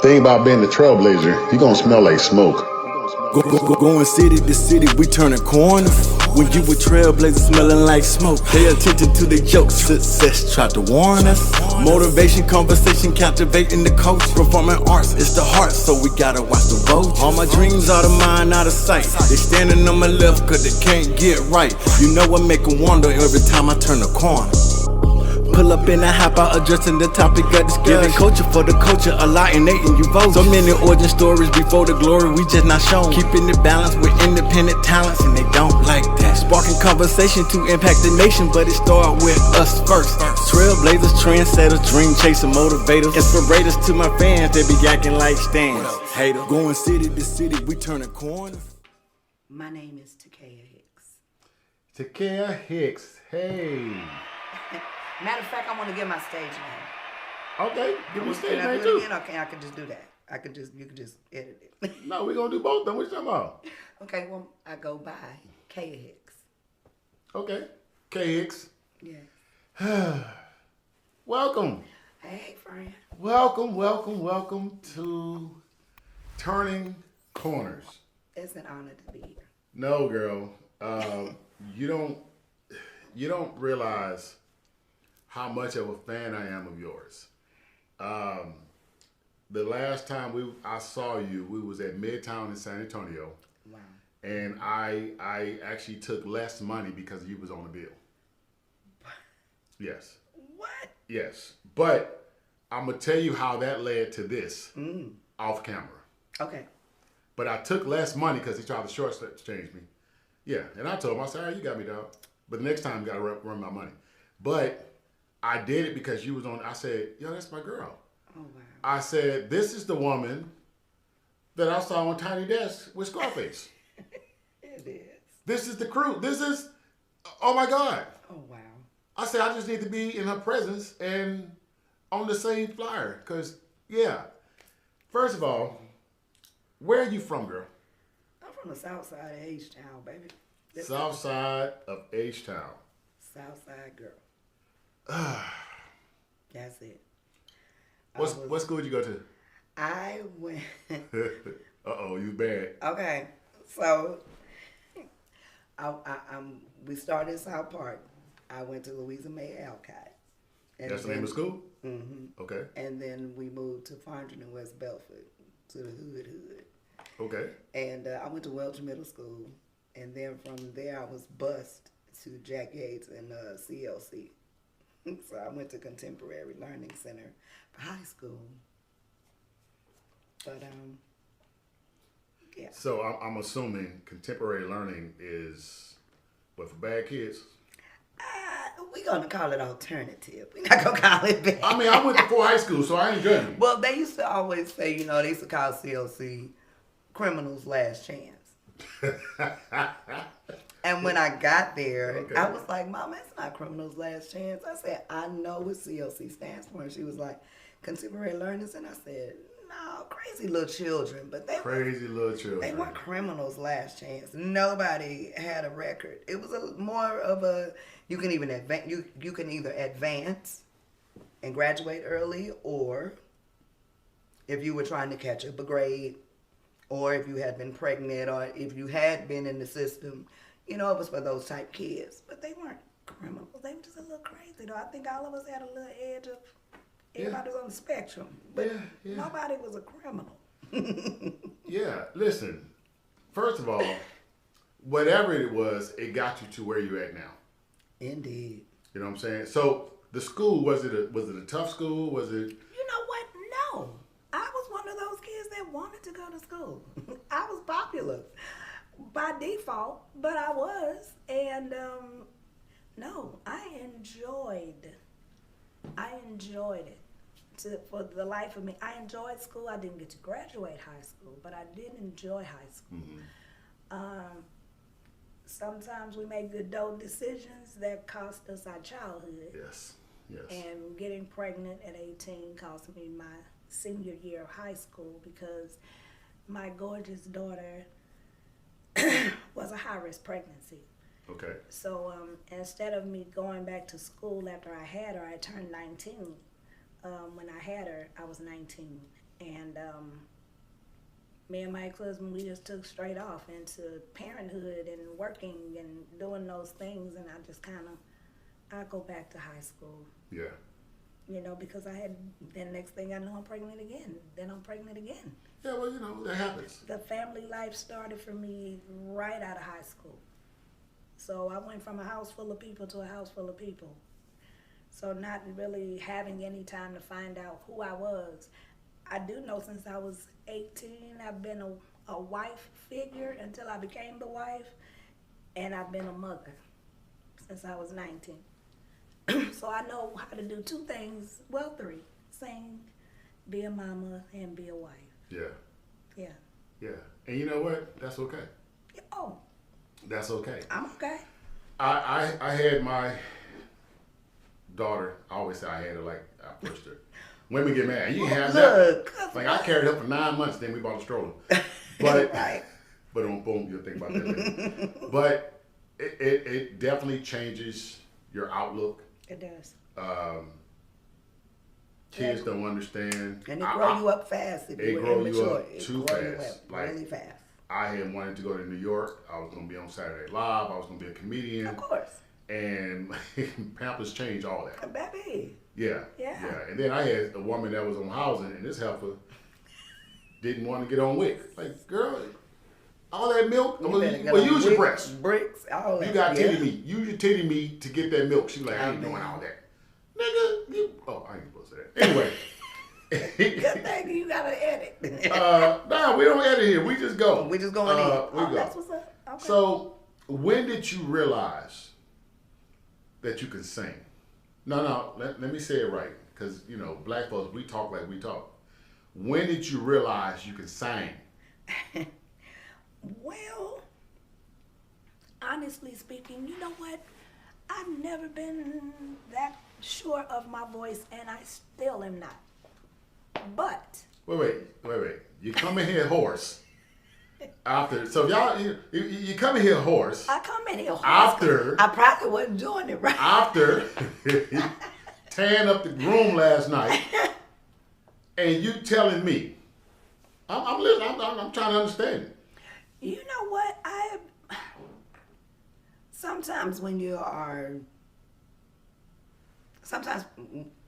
Thing about being the trailblazer, you're gonna smell like smoke. Going city to city, we turning corners. When you a trailblazer smelling like smoke, pay attention to the jokes. Success tried to warn us. Motivation, conversation, captivating the coach. Performing arts, it's the heart, so we gotta watch the vote. All my dreams out of mind, out of sight. They standing on my left cause they can't get right. You know what make 'em wonder every time I turn the corner. Pull up in a hop out, addressing the topic of discussion. Giving culture for the culture, enlightening you vote. So many origin stories before the glory, we just not shown. Keeping it balanced with independent talents, and they don't like that. Sparking conversation to impact the nation, but it start with us first. Trailblazers, trendsetters, dream chasers, motivators, inspirators to my fans, they be acting like stands. Haters, going city to city, we turning corners. My name is Tea Hicks. Tea Hicks, hey. Matter of fact, I want to get my stage name. Okay, give me stage Can I name do it too. again? Okay, I could just do that. You could just edit it. No, we're gonna do both of them. What you talking about? Okay, well, I go by Tea Hicks. Okay, K Hicks. Yeah. Welcome. Hey, friend. Welcome to Turning Corners. It's an honor to be here. No, girl. You don't realize how much of a fan I am of yours. The last time I saw you, we was at Midtown in San Antonio. Wow. And I actually took less money because you was on the bill. Yes. What? Yes. But I'm going to tell you how that led to this off camera. Okay. But I took less money because he tried to short-change me. Yeah. And I told him, I said, all right, you got me, dog. But the next time you got to run my money. But I did it because you was on. I said, yo, that's my girl. Oh, wow. I said, this is the woman that I saw on Tiny Desk with Scarface. It is. This is the crew. This is, oh my God. Oh, wow. I said, I just need to be in her presence and on the same flyer. Because, yeah. First of all, where are you from, girl? I'm from the south side of H-Town, baby. South side of H-Town. South side girl. That's it. What school did you go to? I went. Uh-oh, you bad. Okay, so we started in South Park. I went to Louisa May Alcott. That's the name of the school? Mm-hmm. Okay. And then we moved to Farmington and West Belford, to the hood. Okay. And I went to Welch Middle School. And then from there, I was bused to Jack Yates and CLC. So I went to Contemporary Learning Center for high school. But, yeah. So I'm assuming contemporary learning is, what, for bad kids? We're going to call it alternative. We're not going to call it bad. I mean, I went to Fort High School, so I ain't judging. Well, they used to always say, they used to call CLC criminals' last chance. And when I got there, Okay. I was like, Mama, it's not criminals' last chance. I said, I know what CLC stands for. And she was like, Contemporary Learners. And I said, no, crazy little children. But they weren't criminals' last chance. Nobody had a record. It was more of a, you can even advance, you can either advance and graduate early, or if you were trying to catch up a grade, or if you had been pregnant, or if you had been in the system, it was for those type kids. But they weren't criminals. They were just a little crazy, though. I think all of us had a little edge of, everybody was on the spectrum. But nobody was a criminal. Yeah, listen, first of all, whatever it was, it got you to where you're at now. Indeed. You know what I'm saying? So the school, was it a tough school? Was it? You know what? No. I was one of those kids that wanted to go to school. I was popular by default, but I was. And no, I enjoyed it. For the life of me, I enjoyed school. I didn't get to graduate high school, but I did enjoy high school. Mm-hmm. Sometimes we make adult decisions that cost us our childhood. Yes. And getting pregnant at 18 cost me my senior year of high school because my gorgeous daughter was a high-risk pregnancy. Okay. So instead of me going back to school after I had her, I turned 19. When I had her, I was 19. And me and my ex-husband, we just took straight off into parenthood and working and doing those things. And I just I go back to high school. Yeah. You know, because then next thing I know, I'm pregnant again. Then I'm pregnant again. Yeah, well, you know, that happens. The family life started for me right out of high school. So I went from a house full of people to a house full of people. So not really having any time to find out who I was. I do know since I was 18, I've been a wife figure until I became the wife. And I've been a mother since I was 19. So I know how to do two things, well, three: sing, be a mama, and be a wife. Yeah. Yeah. Yeah. And you know what? That's okay. Oh. That's okay. I'm okay. I had my daughter, I always say I had her like I pushed her. Women get mad. You have that. Like I carried her for 9 months, then we bought a stroller. But right. But boom, you'll think about that later. But it definitely changes your outlook. It does. Kids don't understand. And it grow you up fast if you were immature. They grow you up too fast. Really fast. I had wanted to go to New York. I was going to be on Saturday Night Live. I was going to be a comedian. Of course. And Pampers changed all that. Baby. Yeah. And then I had a woman that was on housing, and this heifer didn't want to get on WIC. Like, girl, all that milk, use your breast. Bricks, all that. You got titty meat. Use your titty meat to get that milk. She's like, I ain't doing all that. Nigga, I ain't supposed to say that. Anyway. Good thing you gotta edit. Nah, we don't edit here. We just go. We just going in. Go. That's what's up. Okay. So, when did you realize that you can sing? No, let me say it right. Because, you know, black folks, we talk like we talk. When did you realize you can sing? Well, honestly speaking, you know what? I've never been that sure of my voice, and I still am not. But wait. You come in here hoarse. So y'all, you come in here hoarse. I come in here hoarse. After I probably wasn't doing it right. After tearing up the room last night, and you telling me, I'm listening. I'm trying to understand it. You know what? Sometimes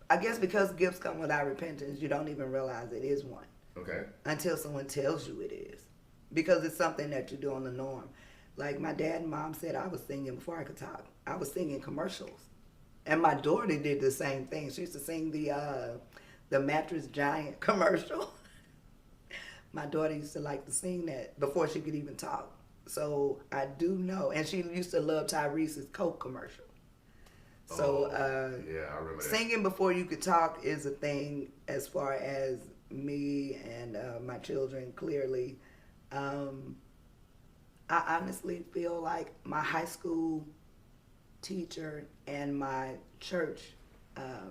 I guess because gifts come without repentance, you don't even realize it is one. Okay. Until someone tells you it is. Because it's something that you do on the norm. Like my dad and mom said I was singing before I could talk. I was singing commercials. And my daughter did the same thing. She used to sing the Mattress Giant commercial. My daughter used to like to sing that before she could even talk. So I do know. And she used to love Tyrese's Coke commercial. So yeah, I remember that. Singing before you could talk is a thing as far as me and my children, clearly. I honestly feel like my high school teacher and my church, a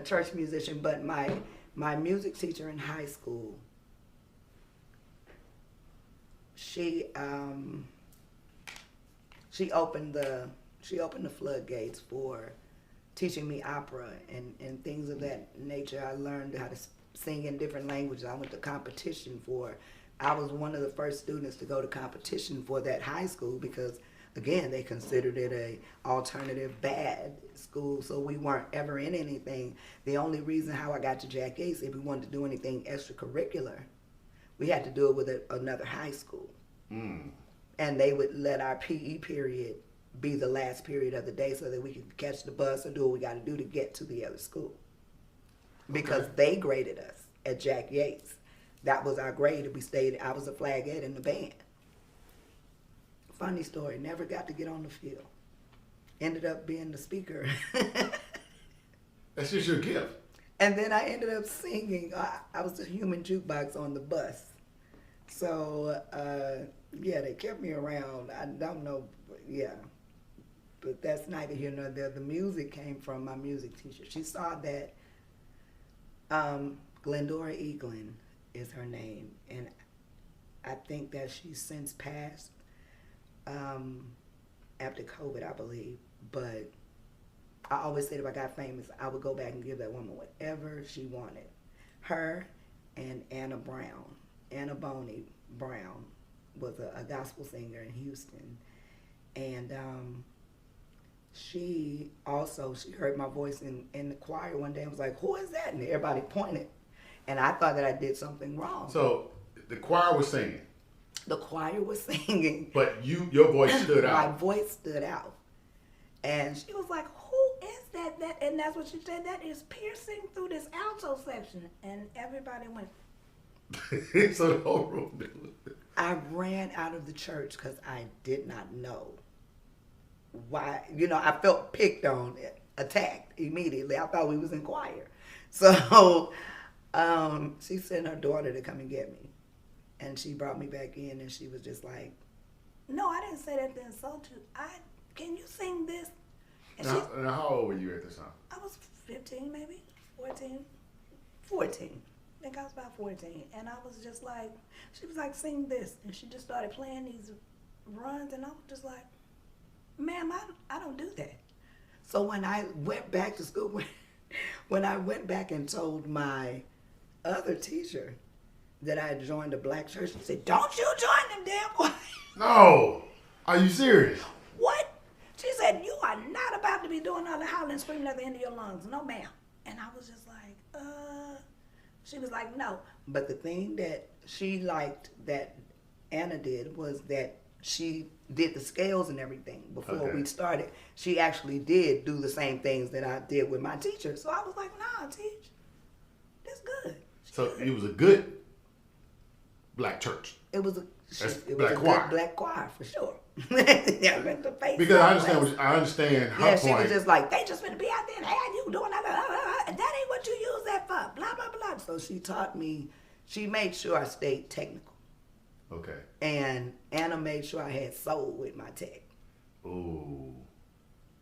church musician, but my music teacher in high school, she opened the floodgates for teaching me opera and things of that nature. I learned how to sing in different languages. I went to competition I was one of the first students to go to competition for that high school because, again, they considered it a alternative bad school, so we weren't ever in anything. The only reason how I got to Jack Yates, if we wanted to do anything extracurricular, we had to do it with another high school. And they would let our PE period be the last period of the day so that we could catch the bus or do what we got to do to get to the other school. Because they graded us at Jack Yates. That was our grade. I was a flagette in the band. Funny story, never got to get on the field. Ended up being the speaker. That's just your gift. And then I ended up singing. I was a human jukebox on the bus. So, yeah, they kept me around. I don't know, yeah. But that's neither here nor there. The music came from my music teacher. She saw that Glendora Eaglin is her name. And I think that she's since passed after COVID, I believe. But I always said if I got famous, I would go back and give that woman whatever she wanted. Her and Anna Boney Brown was a gospel singer in Houston. And she heard my voice in the choir one day and was like, who is that? And everybody pointed. And I thought that I did something wrong. So the choir was singing. The choir was singing. But your voice stood out. My voice stood out. And she was like, who is that? And that's what she said, that is piercing through this alto section. And everybody went. So the whole room knew. I ran out of the church because I did not know why. I felt picked on, attacked immediately. I thought we was in choir. So she sent her daughter to come and get me. And she brought me back in, and she was just like, no, I didn't say that to insult you. Can you sing this? And now, how old were you at this time? I was 15, maybe, 14. 14. I think I was about 14. And I was just like, she was like, sing this. And she just started playing these runs, and I was just like, ma'am, I don't do that. So when I went back to school, when I went back and told my other teacher that I had joined a black church, she said, don't you join them damn choir. No. Are you serious? What? She said, you are not about to be doing all the howling and screaming at the end of your lungs. No, ma'am. And I was just like, She was like, no. But the thing that she liked that Anna did was that she did the scales and everything before we started. She actually did do the same things that I did with my teacher. So I was like, nah, teach. That's good. So it was a good black church. It was a black choir. Good black choir for sure. Yeah, because I understand her point. She was just like, they just finna be out there and have you doing that, and that ain't what you use that for, blah, blah, blah. So she taught me, she made sure I stayed technical. Okay. And Anna made sure I had soul with my tech. Ooh.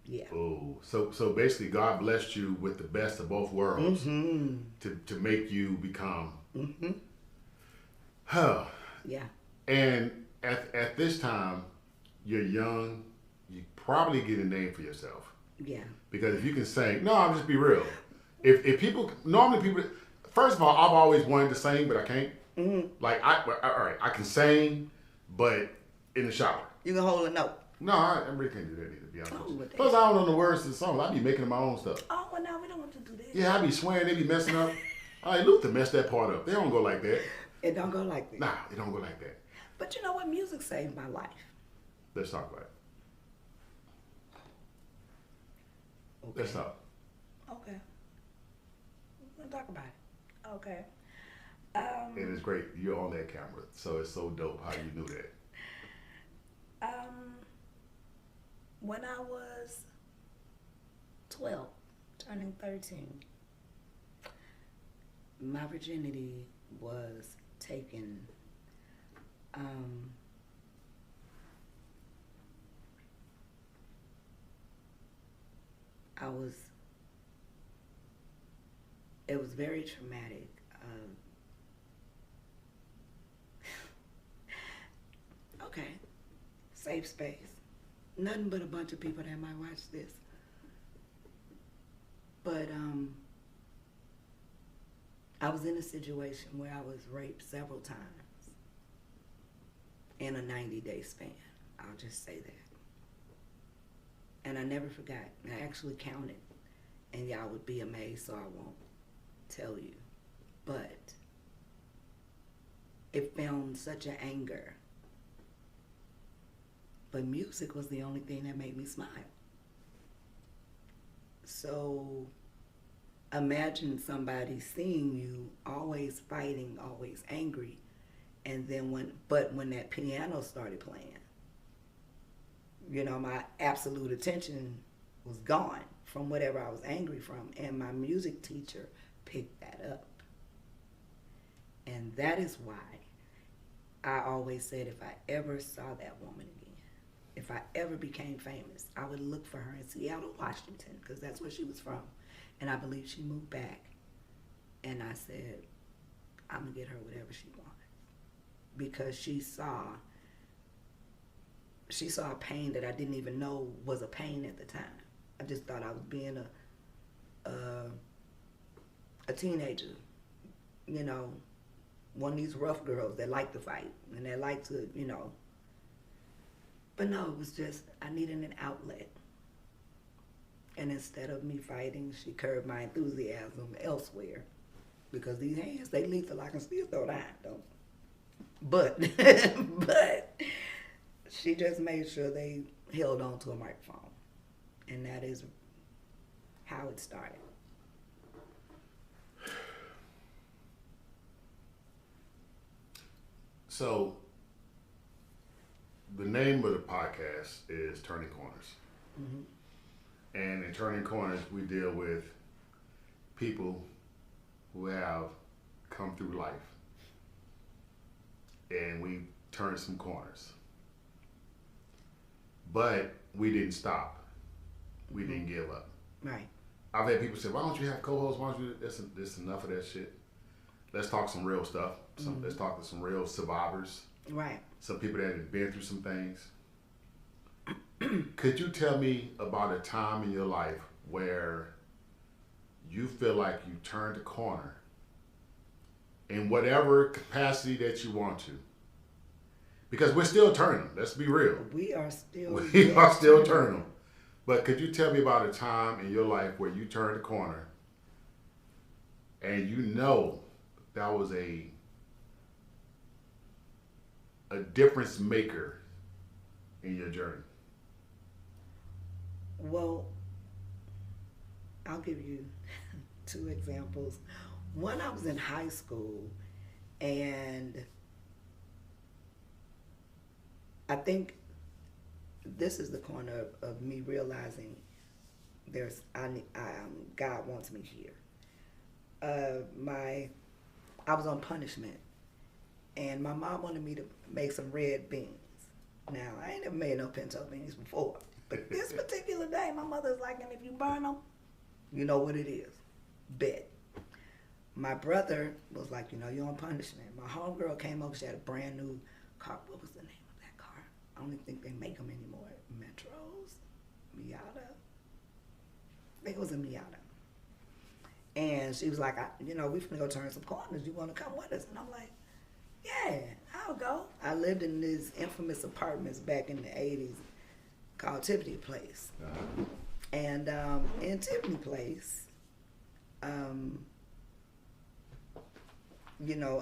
Yeah. Ooh. So basically God blessed you with the best of both worlds to make you become her. Yeah. And at this time, you're young, you probably get a name for yourself. Yeah. Because if you can sing, no, I'll just be real. If people, first of all, I've always wanted to sing, but I can't. Like, all right, I can sing, but in the shower. You can hold a note. No, I really can't do that either, to be honest. Plus, I don't know the words to the song. I be making my own stuff. Oh, well, no, we don't want to do that. Yeah, I be swearing, they be messing up. All right, Luther messed that part up. They don't go like that. It don't go like that. Nah, it don't go like that. But you know what? Music saved my life. Let's talk about it. Okay. Let's talk. Okay. We'll talk about it. Okay. And it's great. You're on that camera, so it's so dope how you knew that. When I was 12, turning 13, my virginity was taken. It was very traumatic. Okay, safe space. Nothing but a bunch of people that might watch this. But I was in a situation where I was raped several times in a 90-day span. I'll just say that. And I never forgot. I actually counted. And y'all would be amazed, so I won't tell you. But it filmed such an anger. But music was the only thing that made me smile. So imagine somebody seeing you always fighting, always angry, and then when that piano started playing, you know, my absolute attention was gone from whatever I was angry from, and my music teacher picked that up. And that is why I always said if I ever saw that woman again, if I ever became famous, I would look for her in Seattle, Washington, because that's where she was from. And I believe she moved back. And I said, I'm going to get her whatever she wants. Because she saw a pain that I didn't even know was a pain at the time. I just thought I was being a teenager you know, one of these rough girls that like to fight and that like to, you know. But no, it was just, I needed an outlet. And instead of me fighting, she curbed my enthusiasm elsewhere. Because these hands, they lethal. I can still throw down, though. But, but she just made sure they held on to a microphone. And that is how it started. So, the name of the podcast is Turning Corners. Mm-hmm. And in Turning Corners, we deal with people who have come through life. And we turn some corners. But we didn't stop. We didn't give up. Right. I've had people say, why don't you have co-hosts? Why don't you? That's enough of that shit. Let's talk some real stuff. Let's talk to some real survivors. Right. Some people that have been through some things. Could you tell me about a time in your life where you feel like you turned a corner in whatever capacity that you want to? Because we're still turning. Let's be real. We are still turning. But could you tell me about a time in your life where you turned a corner and you know that was a difference maker in your journey? Well, I'll give you 2 examples. One, I was in high school, and I think this is the corner of me realizing God wants me here. I was on punishment, and my mom wanted me to make some red beans. Now, I ain't never made no pinto beans before, but this particular day, my mother's like, and if you burn them, you know what it is. Bet. My brother was like, you know, you're on punishment. My homegirl came over, she had a brand new car. What was the name of that car? I don't even think they make them anymore. Metros? Miata? I think it was a Miata. And she was like, we finna go turn some corners. You wanna come with us? And I'm like, yeah, I'll go. I lived in these infamous apartments back in the 80s called Tiffany Place. Uh-huh. And in Tiffany Place,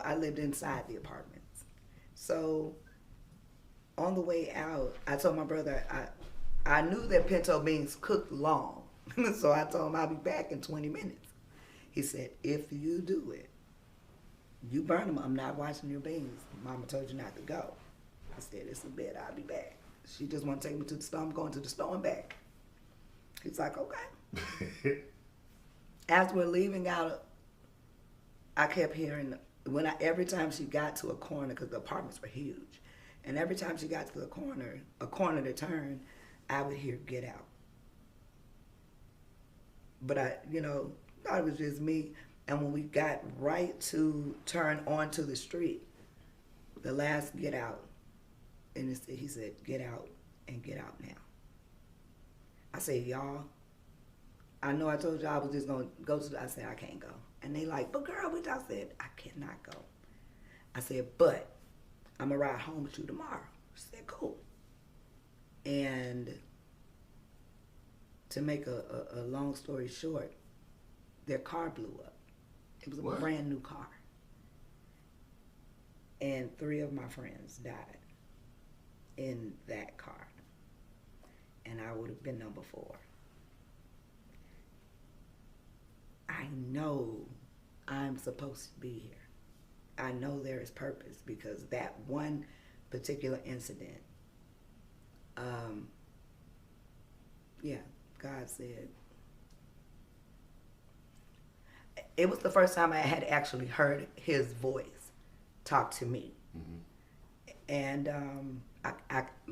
I lived inside the apartments. So on the way out, I told my brother, I knew that pinto beans cooked long. So I told him I'll be back in 20 minutes. He said, if you do it, you burn them, I'm not washing your beans. Mama told you not to go. I said, it's a bet, I'll be back. She just want to take me to the store. I'm going to the store and back. He's like, okay. As we're leaving out, I kept hearing, every time she got to a corner, because the apartments were huge, and every time she got to a corner to turn, I would hear, get out. But I, thought it was just me. And when we got right to turn onto the street, the last get out, and he said, get out and get out now. I said, y'all, I know I told you I was just going to go to, I said, I can't go. And they like, but girl, I said, I cannot go. I said, but I'm going to ride home with you tomorrow. She said, cool. And to make a long story short, their car blew up. It was a brand new car. And 3 of my friends died in that car. And I would have been number 4. I know I'm supposed to be here. I know there is purpose, because that one particular incident, God said, it was the first time I had actually heard his voice talk to me. Mm-hmm. And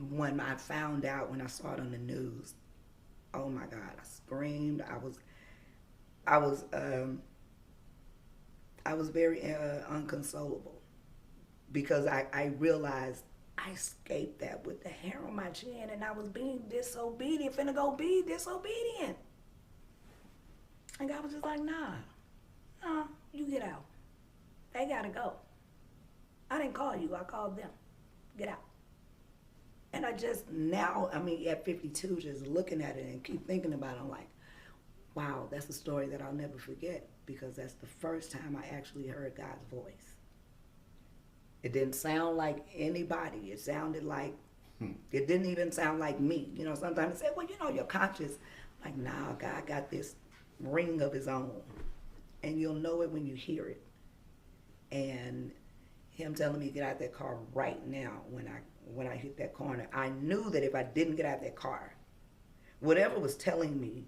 when I found out, when I saw it on the news, oh my God, I screamed. I was very unconsolable, because I realized I escaped that with the hair on my chin, and I was being disobedient, finna go be disobedient. And God was just like, nah, you get out. go. I didn't call you, I called them. Get out. And I just now, I mean, at 52, just looking at it and keep thinking about it, I'm like, wow, that's a story that I'll never forget, because that's the first time I actually heard God's voice. It didn't sound like anybody. It sounded like, it didn't even sound like me. You know, sometimes they say, well, you know, you're conscious. I'm like, nah, God got this ring of his own. And you'll know it when you hear it. And him telling me to get out of that car right now when I hit that corner, I knew that if I didn't get out of that car, whatever was telling me,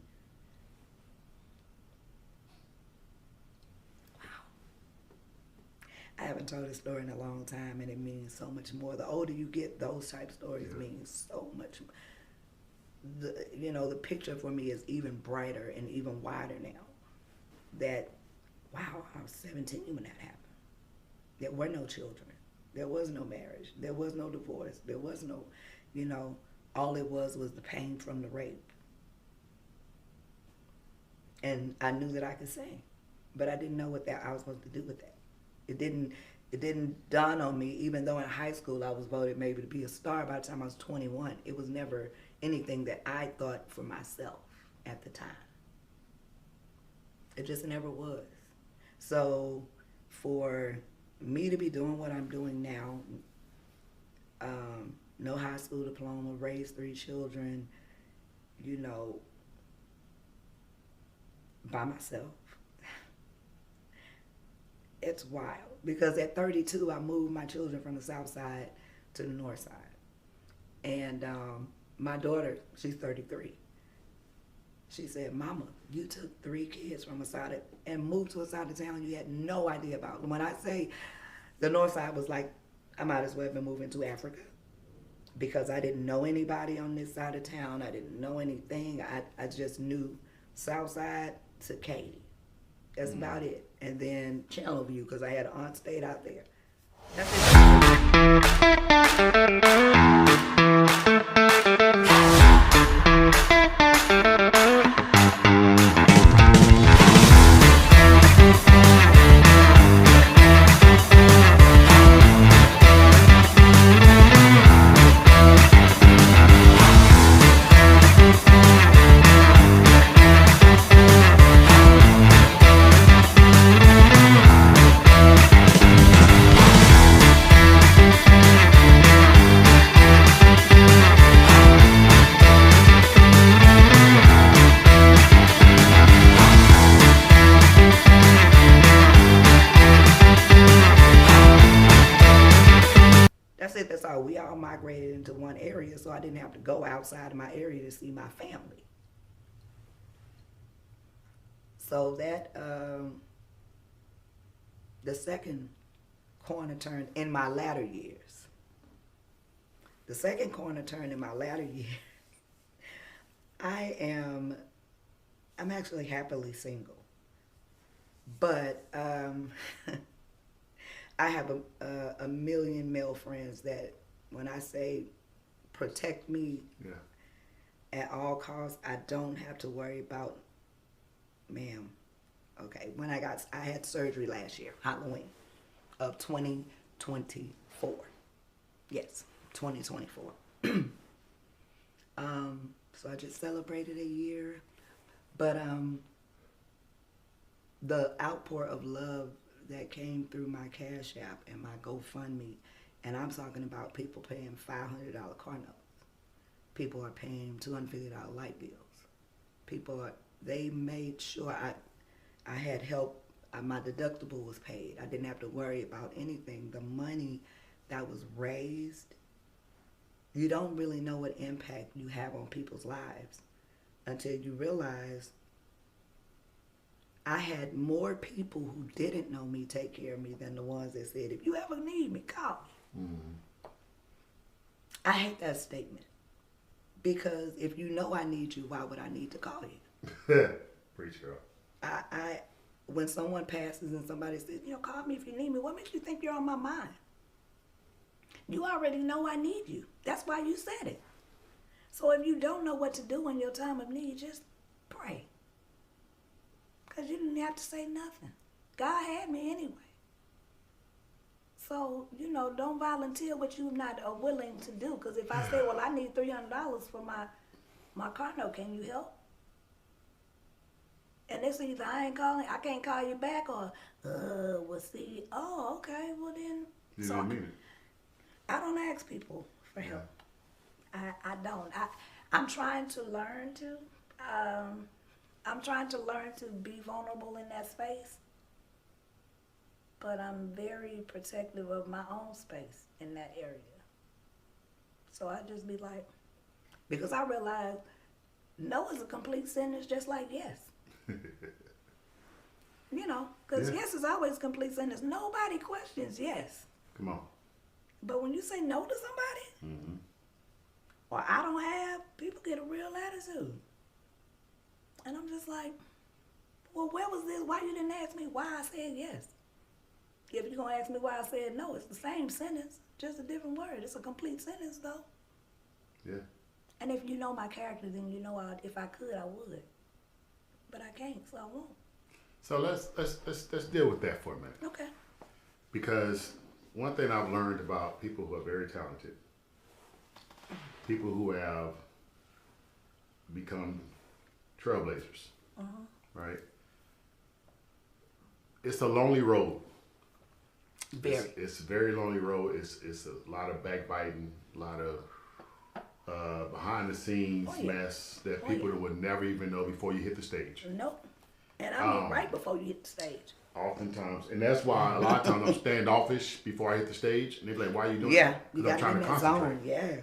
I haven't told this story in a long time, and it means so much more. The older you get, those type of stories mean so much more. The picture for me is even brighter and even wider now. That, wow, I was 17 when that happened. There were no children. There was no marriage. There was no divorce. There was no, all it was the pain from the rape. And I knew that I could sing, but I didn't know what I was supposed to do with that. It didn't dawn on me, even though in high school I was voted maybe to be a star by the time I was 21. It was never anything that I thought for myself at the time. It just never was. So for me to be doing what I'm doing now, no high school diploma, raised 3 children, by myself. It's wild, because at 32, I moved my children from the south side to the north side. And my daughter, she's 33. She said, Mama, you took 3 kids from a side and moved to a side of town you had no idea about. When I say the north side was like, I might as well have been moving to Africa, because I didn't know anybody on this side of town. I didn't know anything. I just knew south side to Katy. That's about it. And then Channelview, because I had an aunt stayed out there. That's That's all. We all migrated into one area, so I didn't have to go outside of my area to see my family. So that, the second corner turn in my latter years. The second corner turn in my latter years, I'm actually happily single. But I have a million male friends that, when I say protect me at all costs, I don't have to worry about, ma'am. Okay, I had surgery last year, Halloween of 2024. Yes, 2024. So I just celebrated a year, but the outpour of love that came through my Cash App and my GoFundMe, and I'm talking about people paying $500 car notes. People are paying $250 light bills. They made sure I had help. My deductible was paid. I didn't have to worry about anything. The money that was raised, you don't really know what impact you have on people's lives until you realize I had more people who didn't know me take care of me than the ones that said, if you ever need me, call me. Mm-hmm. I hate that statement, because if you know I need you, why would I need to call you? Pretty sure. When someone passes and somebody says, call me if you need me, what makes you think you're on my mind? You already know I need you. That's why you said it. So if you don't know what to do in your time of need, just pray. Because you didn't have to say nothing. God had me anyway. So, don't volunteer what you're not willing to do. Because if I say, well, I need $300 for my car note, can you help? And it's either I can't call you back, or, well, see, okay, well then. You didn't mean it. I don't ask people for help. I don't. I'm trying to learn to. I'm trying to learn to be vulnerable in that space. But I'm very protective of my own space in that area. So I just be like, because I realize no is a complete sentence just like yes. Because yes is always a complete sentence. Nobody questions yes. Come on. But when you say no to somebody, or I don't have, people get a real attitude. And I'm just like, well, where was this? Why you didn't ask me why I said yes? If you're going to ask me why I said no, it's the same sentence, just a different word. It's a complete sentence, though. Yeah. And if you know my character, then you know if I could, I would. But I can't, so I won't. So let's deal with that for a minute. Okay. Because one thing I've learned about people who are very talented, people who have become trailblazers, right? It's a lonely road. It's a very lonely road. It's a lot of backbiting, a lot of behind the scenes mess that people would never even know before you hit the stage. Nope. And I mean right before you hit the stage. Oftentimes, and that's why a lot of times I'm standoffish before I hit the stage, and they're like, "Why are you doing that?" Yeah, because I'm trying to concentrate. Yeah.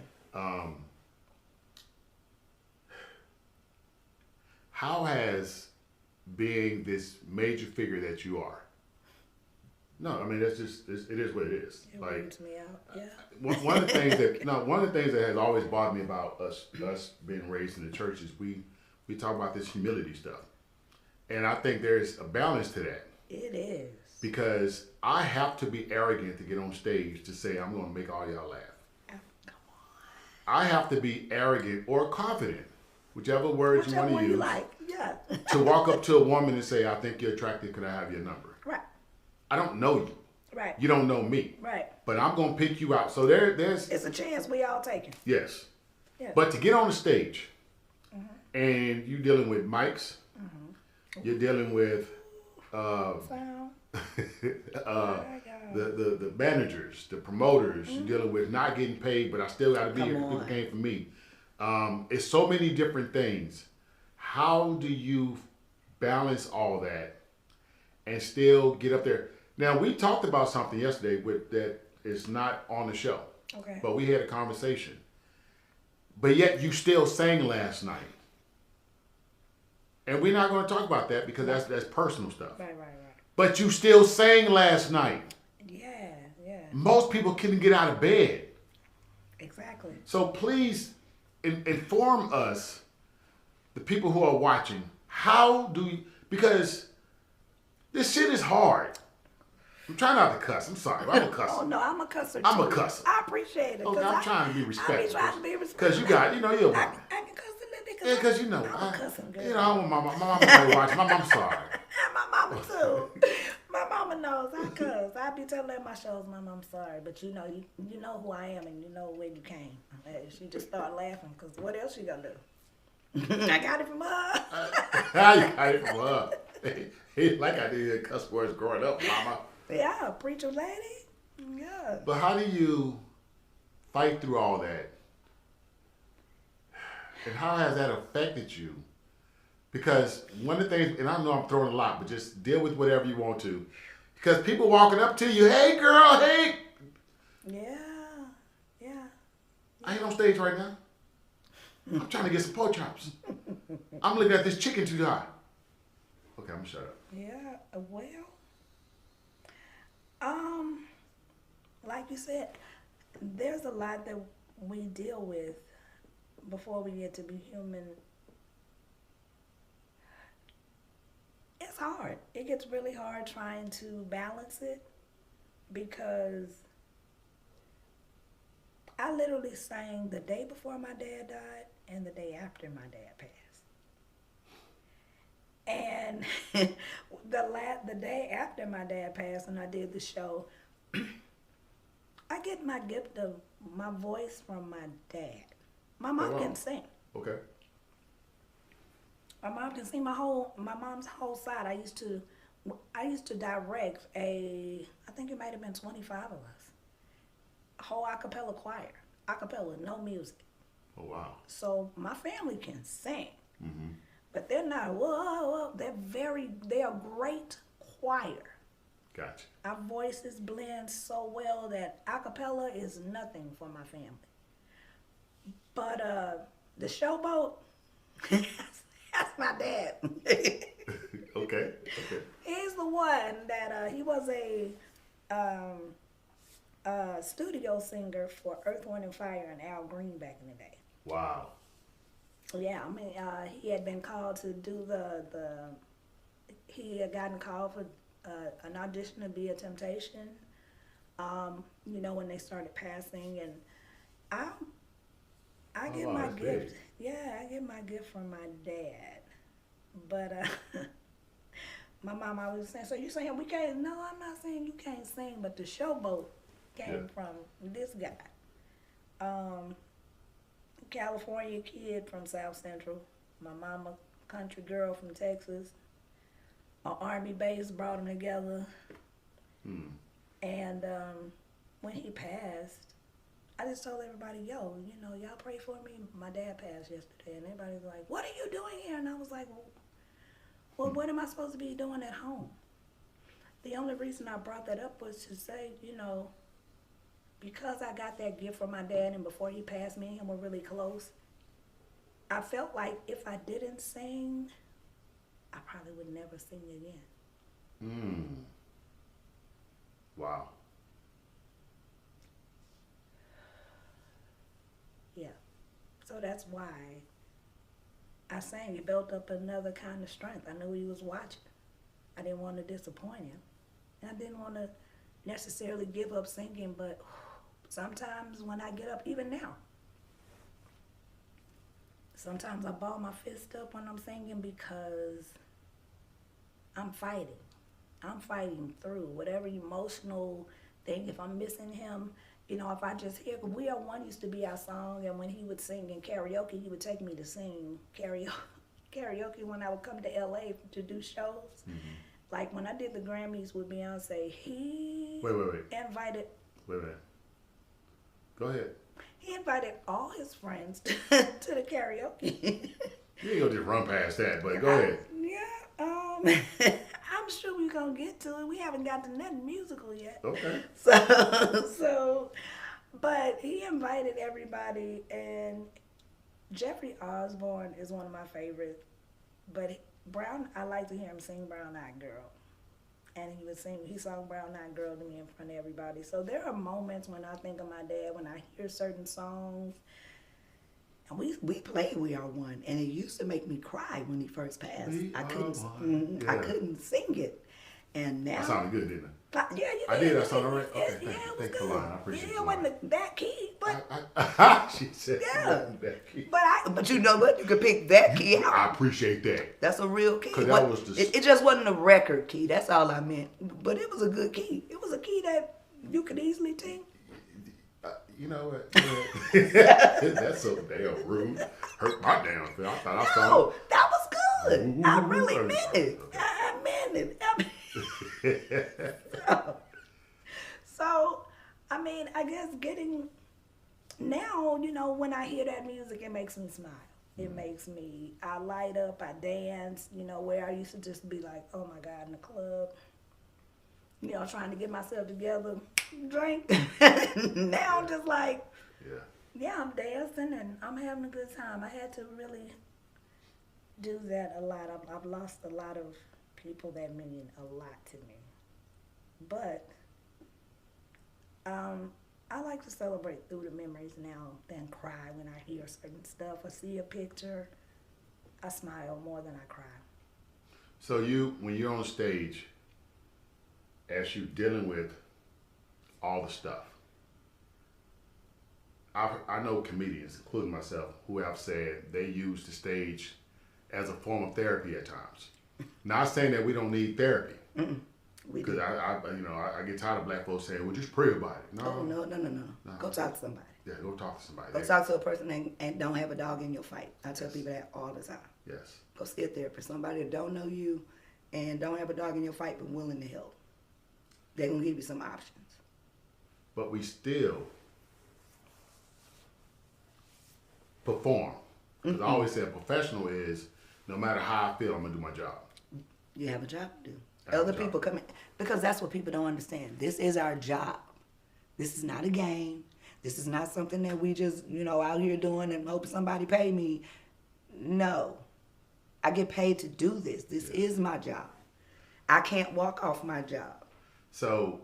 How has being this major figure that you are? No, I mean that's just it is what it is. It like weeds me out. Yeah. one of the things that has always bothered me about us being raised in the church is we talk about this humility stuff, and I think there's a balance to that. It is. Because I have to be arrogant to get on stage to say I'm going to make all y'all laugh. Come on. I have to be arrogant or confident, whichever words you want to use. Like. Yeah. To walk up to a woman and say, "I think you're attractive. Could I have your number?" Right. I don't know you. Right. You don't know me. Right. But I'm going to pick you out. So there's. It's a chance we all taking. Yes. Yeah. But to get on the stage, and you're dealing with mics, you're dealing with. The managers, the promoters, you're dealing with not getting paid, but I still got to be here. People came for me. It's so many different things. How do you balance all that and still get up there? Now, we talked about something yesterday that is not on the show. Okay. But we had a conversation. But yet you still sang last night. And we're not going to talk about that because that's personal stuff. Right. But you still sang last night. Yeah. Most people couldn't get out of bed. Exactly. So please inform us, the people who are watching, how do you, because this shit is hard. I'm trying not to cuss. I'm sorry. I'm a cusser. Oh, no, I'm a cusser, too. I'm a cusser. I appreciate it. Okay, I'm trying to be respectful. I be trying to be respectful. Because you got, you're a woman. I can cuss a little bit. Yeah, because I'm a cussing girl. I want my mama to watch. I'm sorry. My mama, too. My mama knows I cuss. I be telling her at my shows, Mama, I'm sorry. But you know who I am and you know where you came. She just started laughing because what else she gonna do? I got it from her. I got it from her. Like I did cuss words growing up, mama. Yeah, preacher lady. Yeah. But how do you fight through all that? And how has that affected you? Because one of the things, and I know I'm throwing a lot, but just deal with whatever you want to. Because people walking up to you, "Hey girl, hey." Yeah. I ain't on stage right now. I'm trying to get some pork chops. I'm looking at this chicken too hot. Okay, I'm gonna shut up. Yeah, well, like you said, there's a lot that we deal with before we get to be human. It's hard. It gets really hard trying to balance it because I literally sang the day before my dad died and the day after my dad passed. And the day after my dad passed and I did the show, I get my gift of my voice from my dad. My mom can sing. Okay. My mom can sing. My mom's whole side. I used to direct I think it might have been 25 of us. A whole a cappella choir. A cappella, no music. Oh, wow. So my family can sing. Mm-hmm. But they're not, whoa. They're a great choir. Gotcha. Our voices blend so well that a cappella is nothing for my family. But the showboat, that's my dad. Okay. He's the one that he was a studio singer for Earth, Wind and Fire and Al Green back in the day. Wow. Yeah, I mean, he had been called to do he had gotten called for an audition to be a Temptation, when they started passing, and I get my gift. Big. Yeah, I get my gift from my dad, but my mom always saying, "So you saying we can't?" No, I'm not saying you can't sing, but the showboat came from this guy. California kid from South Central. My mama, country girl from Texas. An Army base brought them together. And when he passed, I just told everybody, y'all pray for me. My dad passed yesterday. And everybody's like, what are you doing here? And I was like, well, what am I supposed to be doing at home? The only reason I brought that up was to say, because I got that gift from my dad and before he passed, me and him were really close, I felt like if I didn't sing, I probably would never sing again. Wow. Yeah. So that's why I sang. It built up another kind of strength. I knew he was watching. I didn't want to disappoint him. And I didn't want to necessarily give up singing, but sometimes when I get up, even now, sometimes I ball my fist up when I'm singing because I'm fighting. I'm fighting through whatever emotional thing. If I'm missing him, if I just hear, We Are One used to be our song, and when he would sing in karaoke, he would take me to sing karaoke when I would come to LA to do shows. Mm-hmm. Like when I did the Grammys with Beyonce, he invited. Wait. Go ahead. He invited all his friends to the karaoke. You ain't gonna just run past that, but go ahead. I'm sure we're gonna get to it. We haven't got to nothing musical yet. Okay. But he invited everybody, and Jeffrey Osborne is one of my favorites. But I like to hear him sing Brown Eyed Girl. And he sung Brown Eyed Girl to me in front of everybody. So there are moments when I think of my dad, when I hear certain songs. And we played We Are One, and it used to make me cry when he first passed. I couldn't sing it. And now... That sounded good, didn't it? Yeah, you did. I did. I sounded all right? Okay, yeah, thank you for lying. I appreciate it. Yeah, it wasn't that key, but... She said it wasn't that key. But you know what? You could pick that key out. I appreciate that. That's a real key. That was just... It just wasn't a record key. That's all I meant. But it was a good key. It was a key that you could easily sing. You know what? That's so damn rude. Hurt my damn feelings. I thought I saw. No, that was good. I really meant it. I meant it. So, I mean, I guess now, when I hear that music, it makes me smile. It makes me, I light up, I dance, where I used to just be like, oh my God, in the club, trying to get myself together, drink. Now I'm just like, I'm dancing and I'm having a good time. I had to really do that a lot. I've lost a lot of people that mean a lot to me. But I like to celebrate through the memories now than cry when I hear certain stuff. I see a picture, I smile more than I cry. So when you're on stage, as you dealing with all the stuff, I know comedians, including myself, who have said they use the stage as a form of therapy at times. Not saying that we don't need therapy. Because I get tired of black folks saying, well, just pray about it. No. Oh, no. Go talk to somebody. Yeah, go talk to somebody. Go talk to a person and don't have a dog in your fight. I tell people that all the time. Yes. Go see a therapist. Somebody that don't know you and don't have a dog in your fight but willing to help. They're going to give you some options. But we still perform. Because I always say a professional is, no matter how I feel, I'm going to do my job. You have a job to do. Other people come in. Because that's what people don't understand. This is our job. This is not a game. This is not something that we just, out here doing and hope somebody pay me. No. I get paid to do this. This is my job. I can't walk off my job. So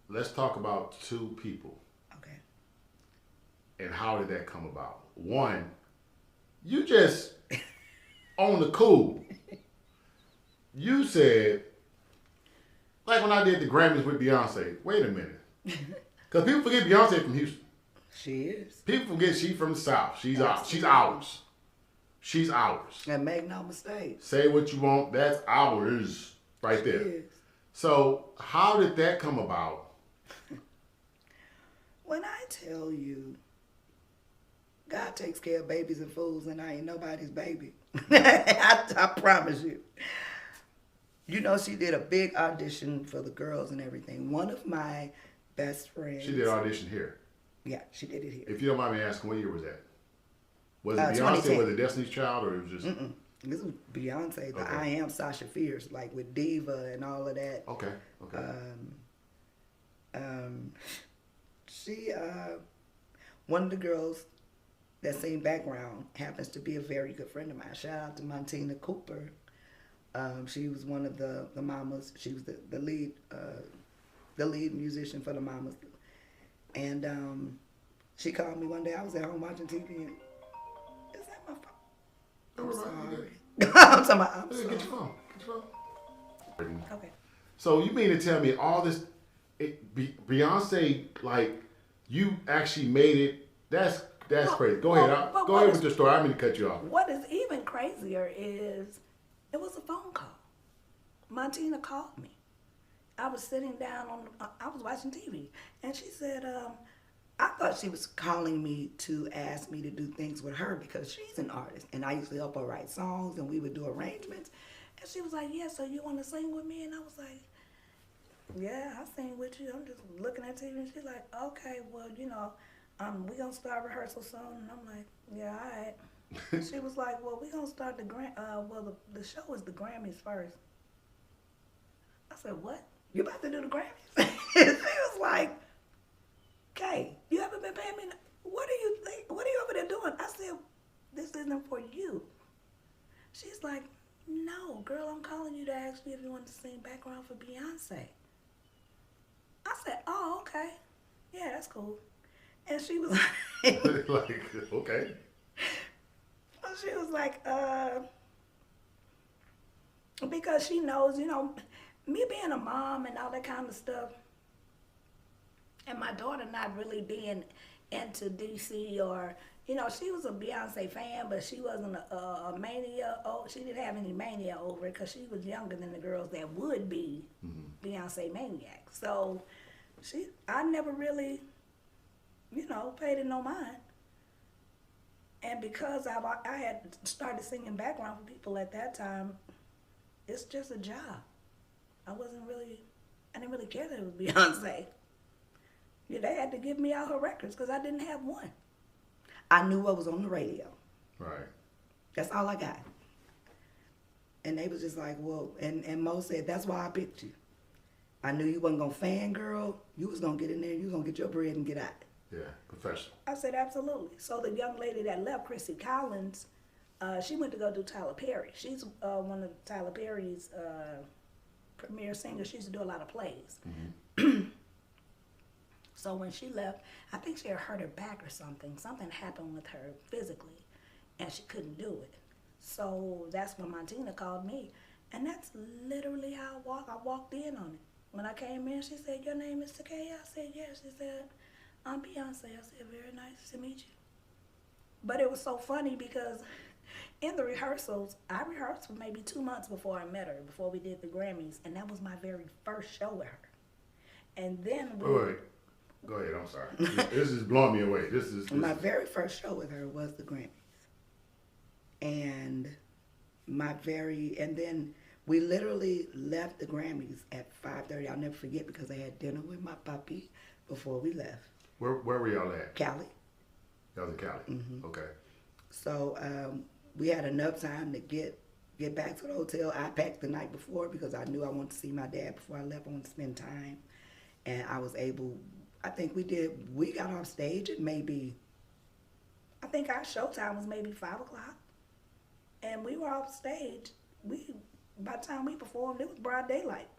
let's talk about two people. Okay. And how did that come about? One, you just on the cool. You said, like when I did the Grammys with Beyonce, wait a minute. Because people forget Beyonce from Houston. She is. People forget she's from the South. She's ours. She's ours. And make no mistake. Say what you want. That's ours right there. Is. So how did that come about? When I tell you, God takes care of babies and fools, and I ain't nobody's baby. I promise you. She did a big audition for the girls and everything. One of my best friends. She did audition here. Yeah, she did it here. If you don't mind me asking, what year was that? Was it Beyonce? 2010. Was it Destiny's Child, or it was just? This was Beyonce. The Okay. I Am Sasha Fierce, like with Diva and all of that. Okay. She, one of the girls that sing background happens to be a very good friend of mine. Shout out to Montina Cooper. She was one of the mamas. She was the lead musician for the mamas. And she called me one day. I was at home watching TV. And, is that my phone? I'm sorry. I'm sorry. Get your phone. Okay. So you mean to tell me all this, Beyonce, like, you actually made it? That's crazy. Go ahead. Go ahead with your story. I mean to cut you off. What is even crazier is it was a phone call. Montina called me. I was sitting down I was watching TV, and she said, I thought she was calling me to ask me to do things with her because she's an artist, and I used to help her write songs, and we would do arrangements. And she was like, yeah, so you want to sing with me? And I was like, yeah, I'll sing with you. I'm just looking at TV, and she's like, okay, well, we're going to start rehearsal soon. And I'm like, yeah, all right. She was like, well, we're going to start the show is the Grammys first. I said, what? You about to do the Grammys? She was like, okay, you haven't been paying me. What do you think? What are you over there doing? I said, this isn't for you. She's like, no, girl, I'm calling you to ask you if you want to sing background for Beyonce. I said, oh, okay. Yeah, that's cool. And she was like, okay. She was like, because she knows, me being a mom and all that kind of stuff, and my daughter not really being into DC or, she was a Beyonce fan, but she wasn't a mania. She didn't have any mania over it because she was younger than the girls that would be Beyonce maniacs. So I never really, paid it no mind. And because I had started singing background for people at that time, it's just a job. I didn't really care that it was Beyonce. Yeah, they had to give me out her records because I didn't have one. I knew what was on the radio. Right. That's all I got. And they was just like, well, and Mo said, that's why I picked you. I knew you wasn't going to fangirl. You was going to get in there. You was going to get your bread and get out. Yeah, professional. I said, absolutely. So the young lady that left, Chrissy Collins, she went to go do Tyler Perry. She's one of Tyler Perry's premier singers. She used to do a lot of plays. So when she left, I think she had hurt her back or something. Something happened with her physically, and she couldn't do it. So that's when Montina called me. And that's literally how I walked in on it. When I came in, she said, your name is Takaya? I said, yes. She said, I'm Beyonce. I said, very nice to meet you. But it was so funny because In the rehearsals, I rehearsed for maybe 2 months before I met her, before we did the Grammys, and that was my very first show with her. And then wait. Go ahead. I'm sorry. This is blowing me away. This is my very first show with her was the Grammys, and then we literally left the Grammys at 5:30. I'll never forget because I had dinner with my puppy before we left. Where were y'all at? Cali. Y'all was in Cali. Mm-hmm. Okay. So we had enough time to get back to the hotel. I packed the night before because I knew I wanted to see my dad before I left. I wanted to spend time, and I was able. I think we got off stage at maybe. I think our show time was maybe 5 o'clock, and we were off stage. By the time we performed, it was broad daylight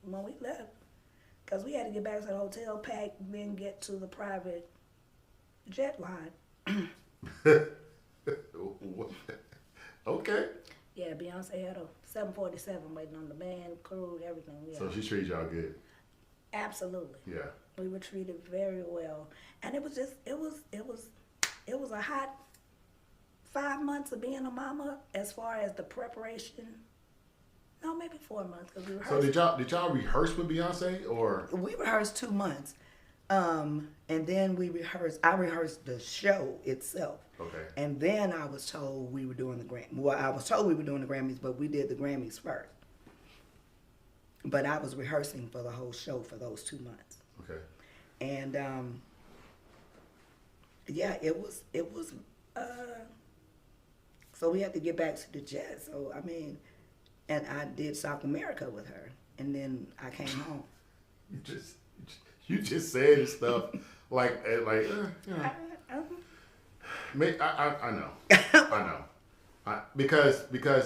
when we left, because we had to get back to the hotel, pack, then get to the private jet line. Okay. Yeah, Beyonce had a 747 waiting on the band, crew, everything. Yeah. So she treated y'all good. Absolutely. Yeah. We were treated very well, and it was a hot 5 months of being a mama as far as the preparation. No, maybe 4 months because we rehearsed. So did y'all rehearse with Beyonce or? We rehearsed 2 months, and then I rehearsed the show itself. Okay. And then I was told we were doing the Grammys. Well, I was told we were doing the Grammys, but we did the Grammys first. But I was rehearsing for the whole show for those 2 months. Okay. And yeah, it was. So we had to get back to the jet. So I mean, and I did South America with her, and then I came home. You just saying stuff like you know. I know. I know. Because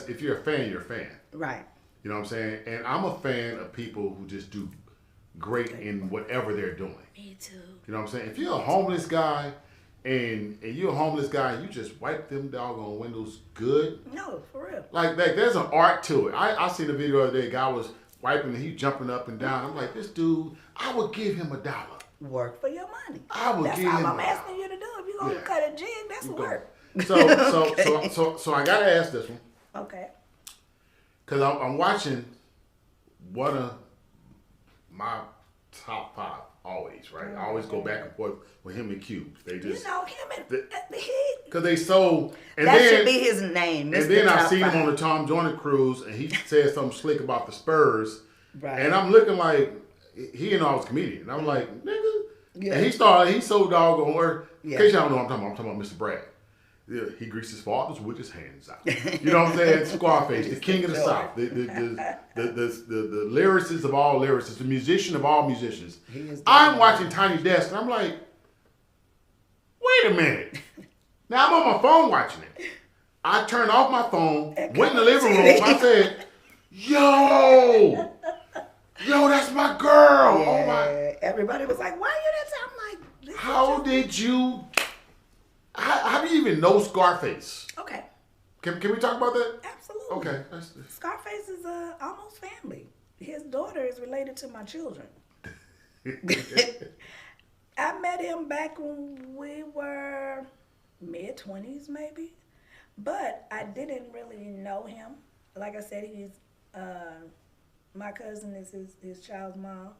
if you're a fan, you're a fan. Right. You know what I'm saying? And I'm a fan of people who just do great in whatever they're doing. Me too. You know what I'm saying? If you're a homeless guy and you're a homeless guy and you just wipe them doggone windows good. No, for real. Like there's an art to it. I seen a video the other day, guy was wiping and he jumping up and down. I'm like, this dude, I would give him $1. Work for your money. That's all I'm asking you to do. If you're gonna cut a jig, that's work. So I gotta ask this one. Okay. Cause I'm watching one of my top 5 always, right? I always go back and forth with him and Cube. They just him and the cause they so and that then, should be his name. And then I seen him on the Tom Joyner cruise and he said something slick about the Spurs. Right. And I'm looking like he didn't know I was a comedian. And I'm like, nigga. Yeah. And he's so doggone or in case y'all don't know what I'm talking about Mr. Brad. Yeah, he greased his fathers with his hands out. You know what I'm saying? Scarface, the king of the South, the lyricist of all lyricists, the musician of all musicians. I'm watching Tiny Desk and I'm like, wait a minute. Now I'm on my phone watching it. I turned off my phone, went in the living room. I said, yo, that's my girl. Yeah, oh my. Everybody was like, why are you that? I'm like, how did you? How do you even know Scarface? Okay. Can we talk about that? Absolutely. Okay. Scarface is almost family. His daughter is related to my children. I met him back when we were mid-20s maybe, but I didn't really know him. Like I said, he's my cousin is his child's mom,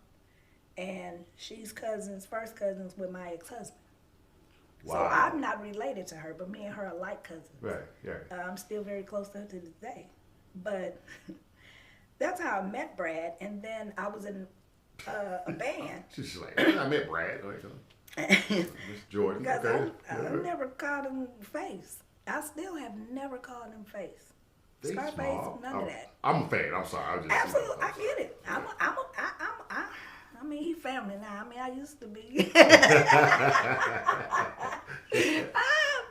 and she's first cousins with my ex-husband. Wow. So I'm not related to her, but me and her are like cousins. Right. I'm still very close to her to this day. But that's how I met Brad, and then I was in a band. She's like, I met Brad. Miss Jordan. Because I never called him face. I still have never called him face. Scarface, none of that. I'm a fan. I'm sorry. Absolutely, I get it. I mean, he family now. I mean, I used to be.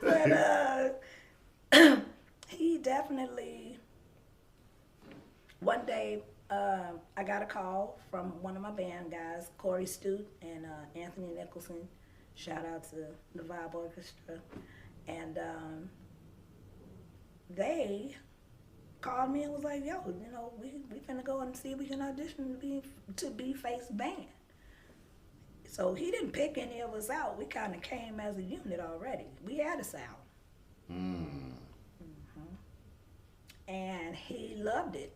But he definitely. One day, I got a call from one of my band guys, Corey Stute and Anthony Nicholson. Shout out to the Vibe Orchestra, and they called me and was like, yo, we finna go and see if we can audition to be Face band. So he didn't pick any of us out. We kind of came as a unit already. We had a sound. And he loved it.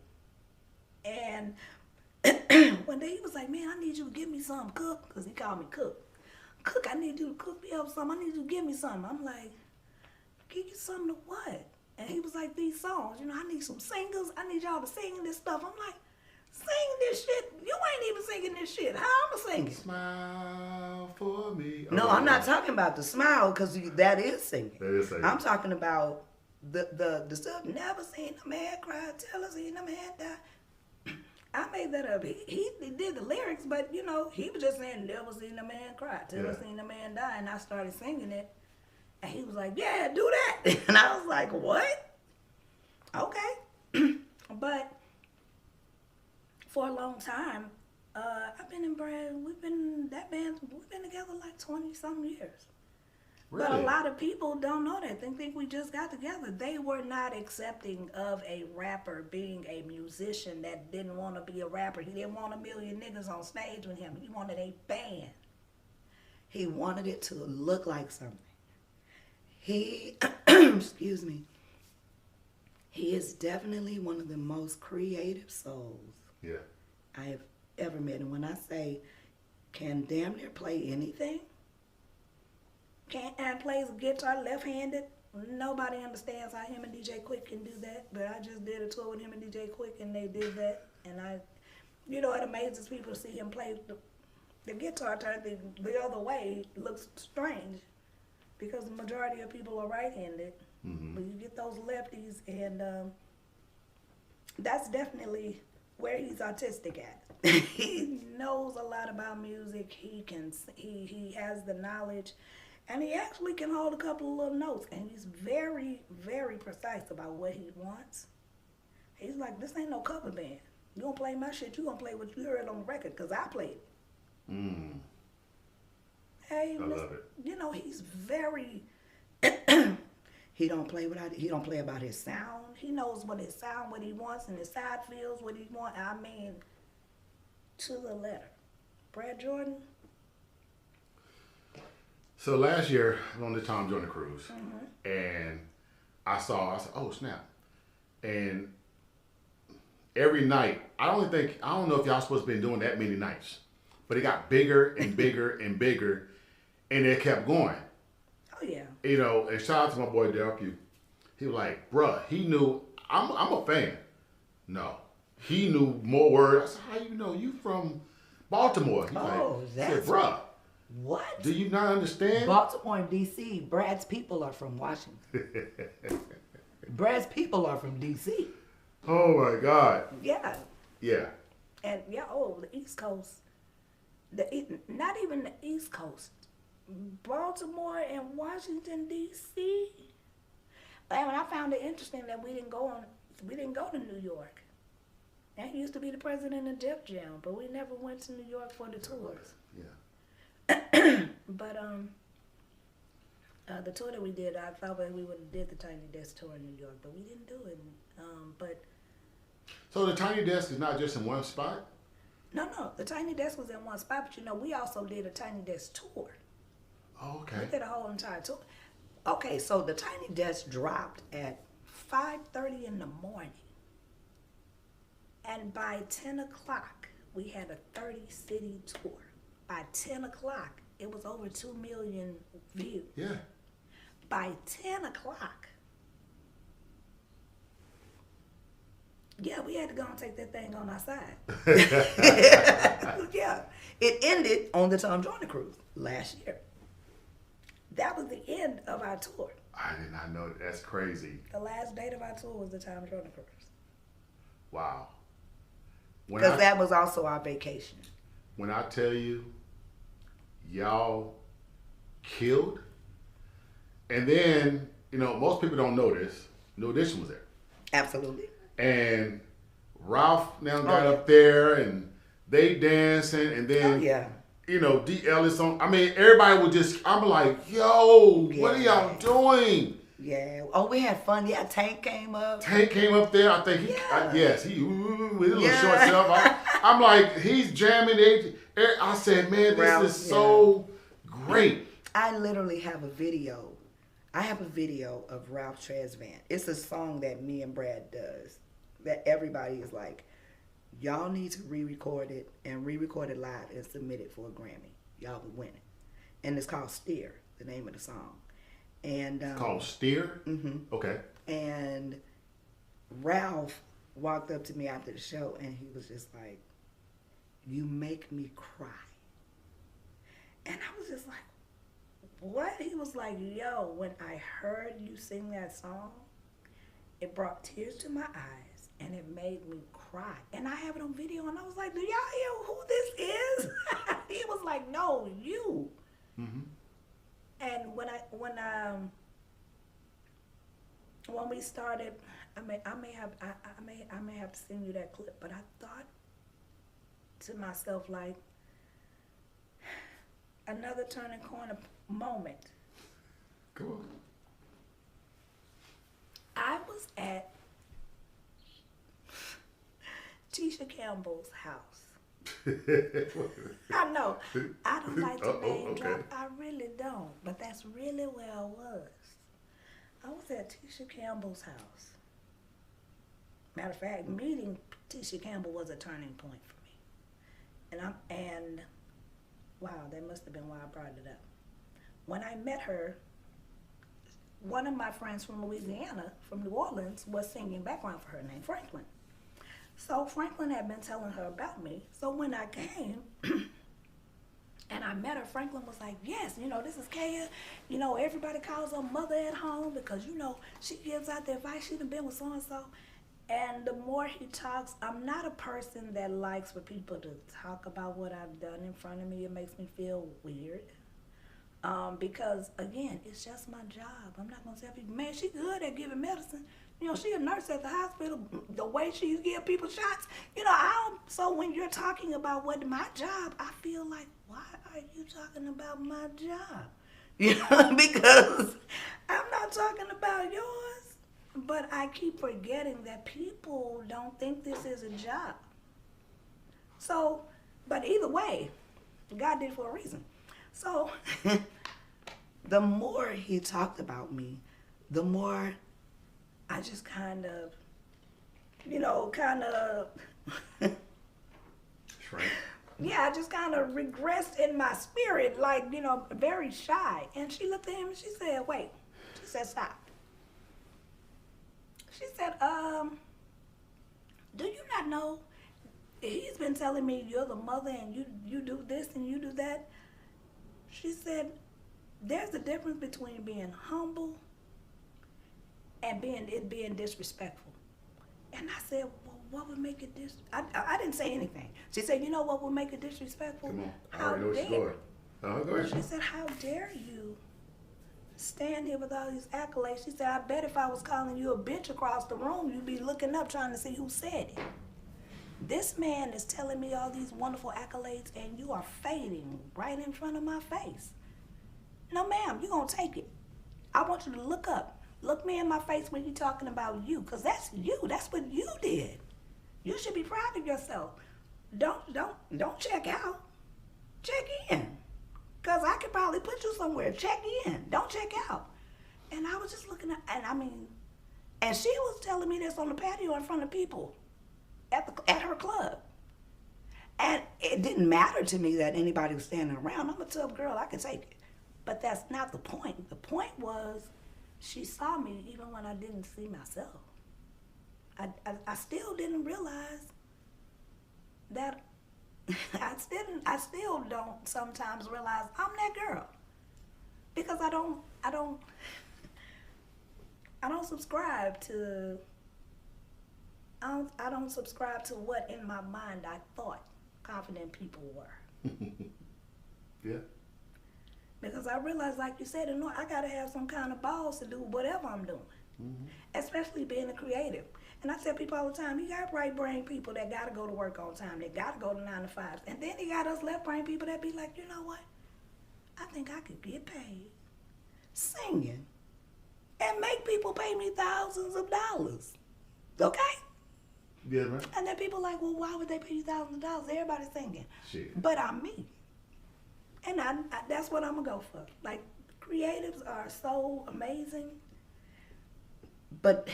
And one day he was like, man, I need you to give me some, Cook, because he called me Cook. Cook, I need you to cook me up something. I need you to give me something. I'm like, give you something to what? And he was like, these songs, I need some singers. I need y'all to sing this stuff. I'm like, sing this shit? You ain't even singing this shit. How I'm going to sing it? Smile for me. No, I'm not talking about the smile, because that is singing. That is singing. I'm talking about the stuff. Never seen a man cry till I seen a man die. I made that up. He did the lyrics, but he was just saying, never seen a man cry till I seen a man die. And I started singing it. And he was like, yeah, do that. And I was like, what? Okay. But for a long time, I've been in Brad. We've been together like 20-something years. Really? But a lot of people don't know that. They think we just got together. They were not accepting of a rapper being a musician that didn't want to be a rapper. He didn't want a million niggas on stage with him. He wanted a band. He wanted it to look like something. He, excuse me, he is definitely one of the most creative souls I have ever met. And when I say can damn near play anything, and plays guitar left-handed. Nobody understands how him and DJ Quick can do that, but I just did a tour with him and DJ Quick, and they did that. And it amazes people to see him play the guitar turned the other way. It looks strange because the majority of people are right-handed. Mm-hmm. But you get those lefties, and that's definitely where he's artistic at. He knows a lot about music. He has the knowledge. And he actually can hold a couple of little notes. And he's very, very precise about what he wants. He's like, this ain't no cover band. You don't play my shit, you gonna play what you heard on the record, because I played it. Mm. Hey, I love it. He's very, he don't play about his sound. He knows what his sound, what he wants, and his side feels, what he wants. I mean, to the letter. Brad Jordan. So last year, I was on the Tom Joyner cruise, and I said, oh, snap. And every night, I don't know if y'all supposed to be doing that many nights, but it got bigger and bigger and bigger, and it kept going. Oh, yeah. And shout out to my boy, Derek Pugh. He was like, bruh, he knew, I'm a fan. No. He knew more words. I said, how you know? You from Baltimore. He said, bruh. What? Do you not understand? Baltimore and D.C., Brad's people are from Washington. Brad's people are from D.C. Oh, my God. Yeah. Yeah. And, the East Coast. Not even the East Coast. Baltimore and Washington, D.C. And I found it interesting that we didn't go to New York. And he used to be the president of Def Jam, but we never went to New York for the tours. Yeah. But the tour that we did, I thought that we would have did the Tiny Desk tour in New York, but we didn't do it. So the Tiny Desk is not just in one spot? No, the Tiny Desk was in one spot, but we also did a Tiny Desk tour. Oh, okay. We did a whole entire tour. Okay, so the Tiny Desk dropped at 5:30 in the morning, and by 10 o'clock we had a 30-city tour. By 10 o'clock, it was over 2 million views. Yeah. By 10 o'clock, we had to go and take that thing on our side. Yeah. It ended on the Tom Joyner cruise last year. That was the end of our tour. I did not know that. That's crazy. The last date of our tour was the Tom Joyner cruise. Wow. Because that was also our vacation. When I tell you, y'all killed. And then, most people don't know this. New Edition was there. Absolutely. And Ralph now got up there and they dancing and then, D. Ellis on. I mean, everybody was just, I'm like, yo, what are y'all doing? Yeah. Oh, we had fun. Yeah, Tank came up. Tank came up there. I think he with his little short self. I'm like, he's jamming. I said, man, this is so great. I literally have a video. I have a video of Ralph Tresvant. It's a song that me and Brad does that everybody is like, y'all need to re-record it and re-record it live and submit it for a Grammy. Y'all would win it. And it's called Steer, the name of the song. And it's called Steer? Mm-hmm. Okay. And Ralph walked up to me after the show and he was just like, you make me cry. And I was just like, what? He was like, yo, when I heard you sing that song, it brought tears to my eyes and it made me cry. And I have it on video and I was like, do y'all hear who this is? He was like, no, you. Mm-hmm. And when we started, I may have to send you that clip, but I thought to myself, like, another turning corner moment. Come on. I was at Tisha Campbell's house. I know. I don't like to name drop. I really don't. But that's really where I was. I was at Tisha Campbell's house. Matter of fact, meeting Tisha Campbell was a turning point for me. And wow, that must have been why I brought it up. When I met her, one of my friends from Louisiana, from New Orleans, was singing background for her named Franklin. So Franklin had been telling her about me. So when I came and I met her, Franklin was like, yes, this is Kaya. Everybody calls her mother at home because, she gives out the advice. She done been with so-and-so. And the more he talks, I'm not a person that likes for people to talk about what I've done in front of me. It makes me feel weird. Because, again, it's just my job. I'm not going to tell people, man, she good at giving medicine. She a nurse at the hospital. The way she give people shots, so when you're talking about what my job, I feel like, why are you talking about my job? Because I'm not talking about yours. But I keep forgetting that people don't think this is a job. So, but either way, God did it for a reason. So, the more he talked about me, the more I just kind of, Right. Yeah, I just kind of regressed in my spirit, like, very shy. And she looked at him and she said, wait. She said, stop. She said, do you not know? He's been telling me you're the mother and you do this and you do that. She said, there's a difference between being humble and being disrespectful. And I said, well, what would make it I didn't say anything. She said, you know what would make it disrespectful? Come on. I already know where she's going. Go ahead. She said, how dare you stand here with all these accolades? She said, I bet if I was calling you a bitch across the room, you'd be looking up trying to see who said it. This man is telling me all these wonderful accolades and you are fading right in front of my face. No, ma'am, you're going to take it. I want you to look up. Look me in my face when you're talking about you, because that's you. That's what you did. You should be proud of yourself. Don't check out. Check in. Because I could probably put you somewhere. Check in. Don't check out. And I was just looking at, and she was telling me this on the patio in front of people at her club. And it didn't matter to me that anybody was standing around. I'm a tough girl. I can take it. But that's not the point. The point was she saw me even when I didn't see myself. I still didn't realize that I still don't sometimes realize I'm that girl. Because I don't subscribe to I don't subscribe to what in my mind I thought confident people were. Yeah. Because I realized, like you said, I gotta have some kind of balls to do whatever I'm doing. Mm-hmm. Especially being a creative. And I tell people all the time, you got right brain people that gotta go to work on time, that gotta go to 9 to 5s. And then you got us left brain people that be like, you know what? I think I could get paid singing and make people pay me thousands of dollars. Okay? Yeah, man. And then people like, well, why would they pay you thousands of dollars? Everybody's singing. Shit. But I'm me. And I that's what I'm gonna go for. Like, creatives are so amazing. But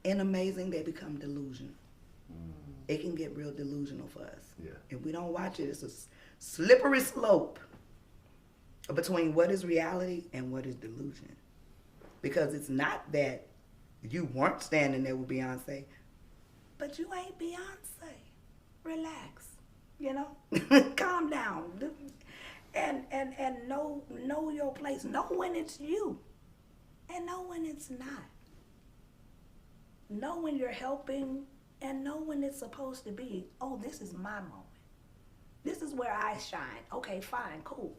in amazing, they become delusional. It can get real delusional for us. Yeah. If we don't watch it, it's a slippery slope between what is reality and what is delusion. Because it's not that you weren't standing there with Beyonce, but you ain't Beyonce. Relax. You know? Calm down. And know your place. Know when it's you. And know when it's not. Know when you're helping and know when it's supposed to be, oh, this is my moment. This is where I shine. Okay, fine, cool.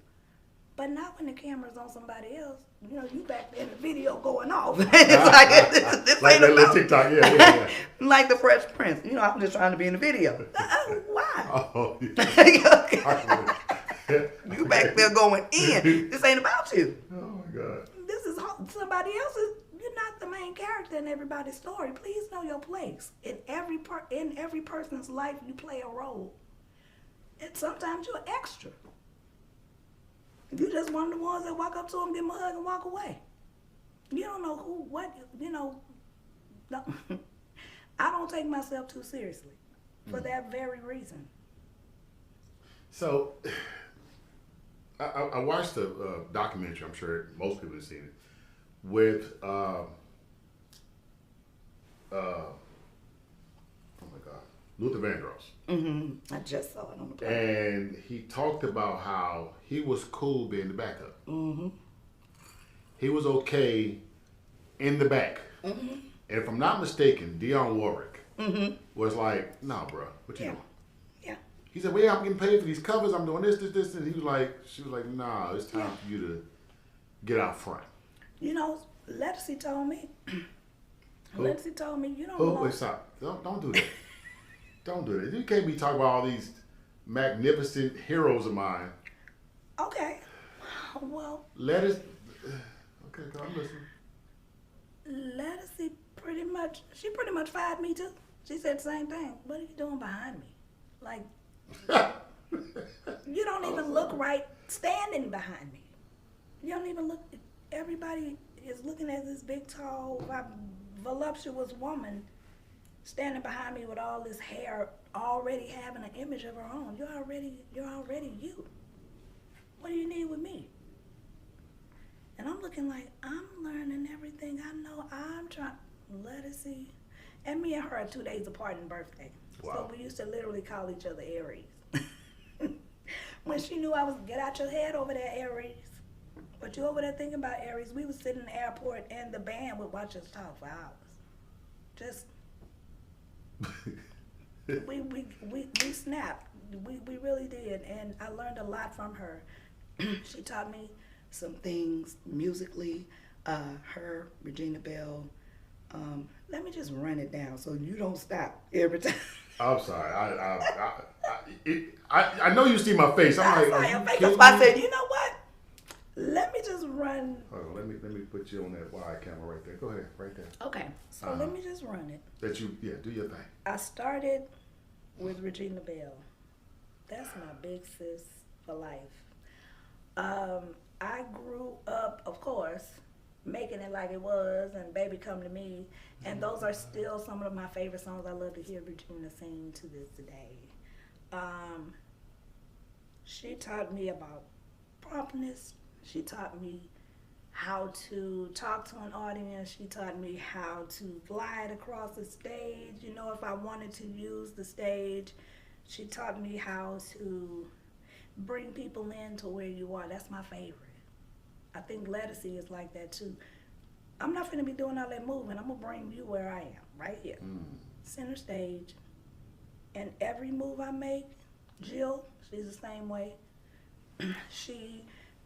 But not when the camera's on somebody else. You know, you back there in the video going off. It's like, this like ain't that about little TikTok, yeah. like the Fresh Prince. You know, I'm just trying to be in the video. Why? Oh, yeah. You back there going in. This ain't about you. Oh, my God. This is somebody else's. You're not the main character in everybody's story. Please know your place. In every person's life, you play a role. And sometimes you're extra. You just one of the ones that walk up to them, give them a hug, and walk away. You don't know who, what, you know. No. I don't take myself too seriously for that very reason. So, I watched a documentary, I'm sure most people have seen it, with, oh my God, Luther Vandross. I just saw it on the plane. And he talked about how he was cool being the backup. He was okay in the back. And if I'm not mistaken, Dionne Warwick was like, nah, bro, what you doing? Yeah. He said, well, yeah, I'm getting paid for these covers. I'm doing this. And he was like, she was like, nah, it's time for you to get out front. You know, Ledisi told me. Ledisi told me, you don't Oh, know. wait, stop. Don't do that. Don't do that. You can't be talking about all these magnificent heroes of mine. Okay. Well. Okay, I'm listening. Ledisi pretty much fired me too. She said the same thing. What are you doing behind me? Like, you don't even look right standing behind me. You don't even look, everybody is looking at this big, tall, voluptuous woman standing behind me with all this hair, already having an image of her own. You're already you. What do you need with me? And I'm looking like, I'm learning everything I know. I'm trying, Ledisi. And me and her are 2 days apart in birthday. Wow. So we used to literally call each other Aries. When she knew I was, get out your head over there, Aries. But you over there thinking about Aries. We would sit in the airport and the band would watch us talk for hours. Just, we snapped. We really did. And I learned a lot from her. She taught me some things musically. Her, Regina Bell. Let me just run it down so you don't stop every time. I'm sorry. I know you see my face. I'm like, I said, you know what? Let me just run. Hold on, let me put you on that wide camera right there. Go ahead, right there. Okay, so let me just run it. Do your thing. I started with Regina Bell. That's my big sis for life. I grew up, of course, making it like it was, and Baby Come to Me, and those are still some of my favorite songs. I love to hear Regina sing to this day. She taught me about promptness. She taught me how to talk to an audience. She taught me how to glide across the stage, you know, if I wanted to use the stage. She taught me how to bring people in to where you are. That's my favorite. I think Ledisi is like that too. I'm not finna be doing all that moving. I'm gonna bring you where I am, right here. Center stage. And every move I make, Jill, she's the same way.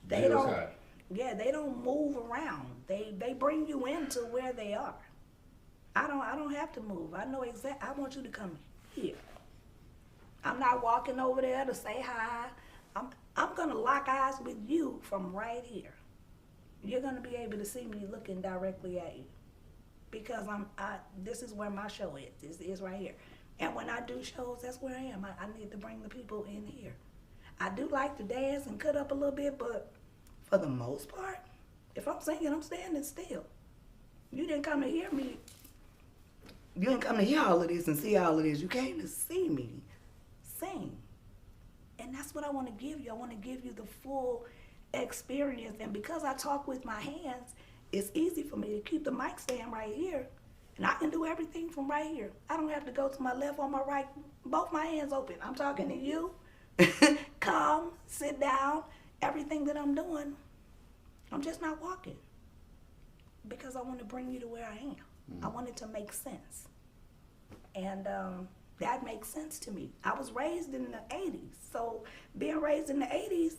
They don't move around. They bring you into where they are. I don't have to move. I know I want you to come here. I'm not walking over there to say hi. I'm gonna lock eyes with you from right here. You're gonna be able to see me looking directly at you, because this is where my show is. Is right here. And when I do shows, that's where I am. I need to bring the people in here. I do like to dance and cut up a little bit, but for the most part, if I'm singing, I'm standing still. You didn't come to hear me. You didn't come to hear all of this and see all of this. You came to see me sing. And that's what I want to give you. I want to give you the full experience. And because I talk with my hands, it's easy for me to keep the mic stand right here. And I can do everything from right here. I don't have to go to my left or my right. Both my hands open. I'm talking to you. Come, sit down. Everything that I'm doing, I'm just not walking. Because I want to bring you to where I am. I want it to make sense. And that makes sense to me. I was raised in the 80s. So being raised in the 80s,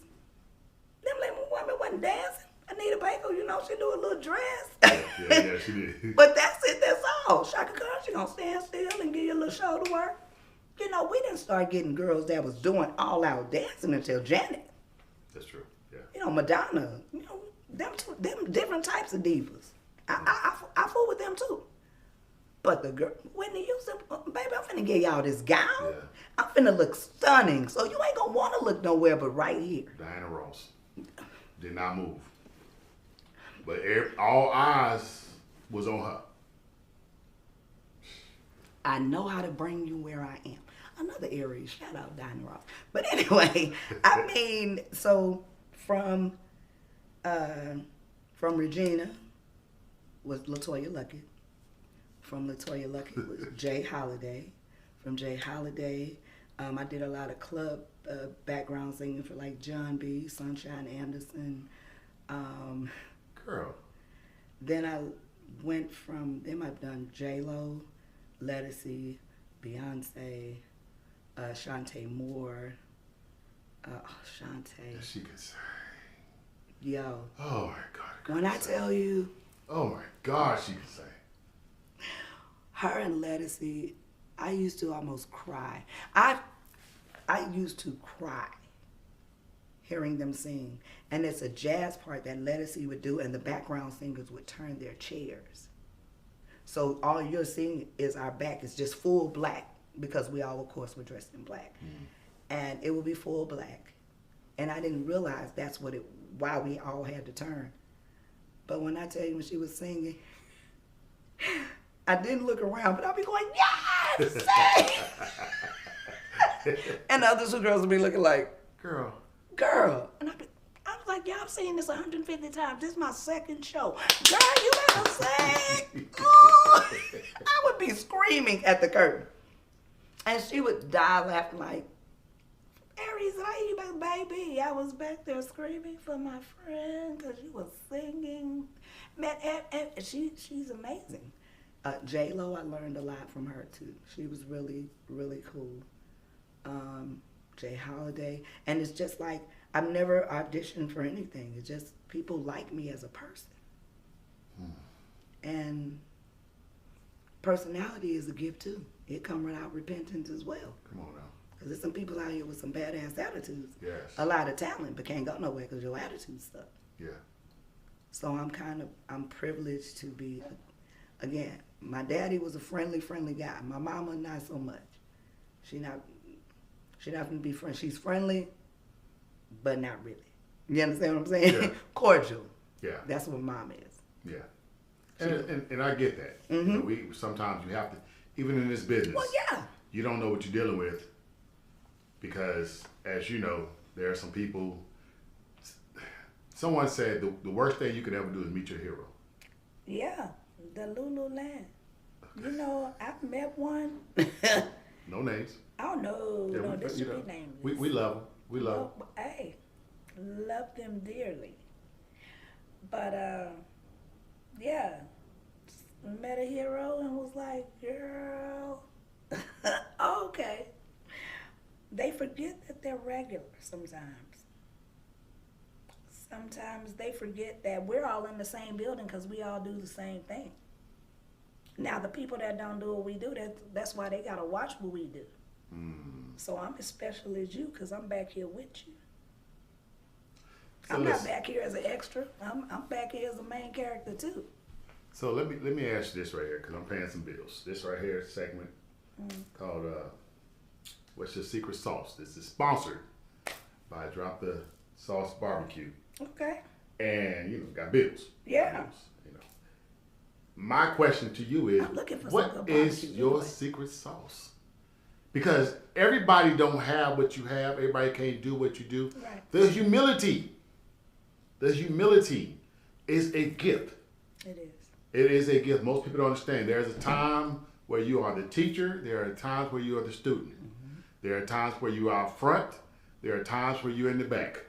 them little women wasn't dancing. Anita Baker, you know, she do a little dress. Yeah, she did. But that's it, that's all. Shaka Khan, she gonna stand still and give you a little shoulder work. You know, we didn't start getting girls that was doing all out dancing until Janet. That's true, yeah. You know, Madonna, you know, them different types of divas. I fool with them too. But the girl, Whitney Houston, baby, I'm finna get y'all this gown. Yeah. I'm finna look stunning. So you ain't gonna wanna look nowhere but right here. Diana Ross did not move. But all eyes was on her. I know how to bring you where I am. Another Aries, shout out Diana Ross. But anyway, I mean, so from Regina was LaToya Luckett. From LaToya Luckett was Jay Holiday. From Jay Holiday, I did a lot of club background singing for like John B., Sunshine Anderson. Girl. Then I went from, then I've done J-Lo, Ledisi, Beyonce, Shantae Moore. Shantae. Yeah, she could sing. Yo. Oh my God. When I tell you. Oh my God, she could sing. Her and Ledisi, I used to almost cry. I used to cry hearing them sing. And it's a jazz part that Ledisi would do, and the background singers would turn their chairs. So all you're seeing is our back is just full black, because we all, of course, were dressed in black. And it would be full black. And I didn't realize that's why we all had to turn. But when I tell you, when she was singing, I didn't look around, but I'd be going, yes, sing! And the other two girls would be looking like, girl. And I was like, y'all, I've seen this 150 times. This is my second show. Girl, you better sing. Ooh. I would be screaming at the curtain. And she would die laughing like, Aries, I hear you, baby. I was back there screaming for my friend because she was singing. Man, and she's amazing. J-Lo, I learned a lot from her too. She was really, really cool. Jay Holiday. And it's just like, I've never auditioned for anything. It's just people like me as a person. And personality is a gift too. It comes without repentance as well. Come on now. Because there's some people out here with some badass attitudes. Yes. A lot of talent, but can't go nowhere because your attitude stuck. Yeah. So I'm privileged to be, again, my daddy was a friendly guy. My mama, not so much. She not gonna be friendly. She's friendly, but not really. You understand what I'm saying? Yeah. Cordial. Yeah. That's what mom is. Yeah. And I get that. Mm-hmm. You know, sometimes you have to, even in this business. Well, yeah. You don't know what you're dealing with because, as you know, there are some people. Someone said the worst thing you could ever do is meet your hero. Yeah, the Lululand. You know, I've met one. No names. Oh no, this should be nameless. We love them. We love them. Hey, love them dearly. But yeah, met a hero and was like, girl, okay. They forget that they're regular sometimes. Sometimes they forget that we're all in the same building because we all do the same thing. Now, the people that don't do what we do, that's why they got to watch what we do. So I'm as special as you because I'm back here with you. So I'm not back here as an extra. I'm back here as a main character, too. So let me ask you this right here because I'm paying some bills. This right here segment called What's Your Secret Sauce? This is sponsored by Drop the Sauce Barbecue. Okay. and you know got bills. Yeah. Got bills, you know. My question to you is, what is your secret sauce? Because everybody don't have what you have. Everybody can't do what you do. Right. The humility is a gift. It is. It is a gift. Most people don't understand. There's a time where you are the teacher. There are times where you are the student. Mm-hmm. There are times where you are out front. There are times where you're in the back.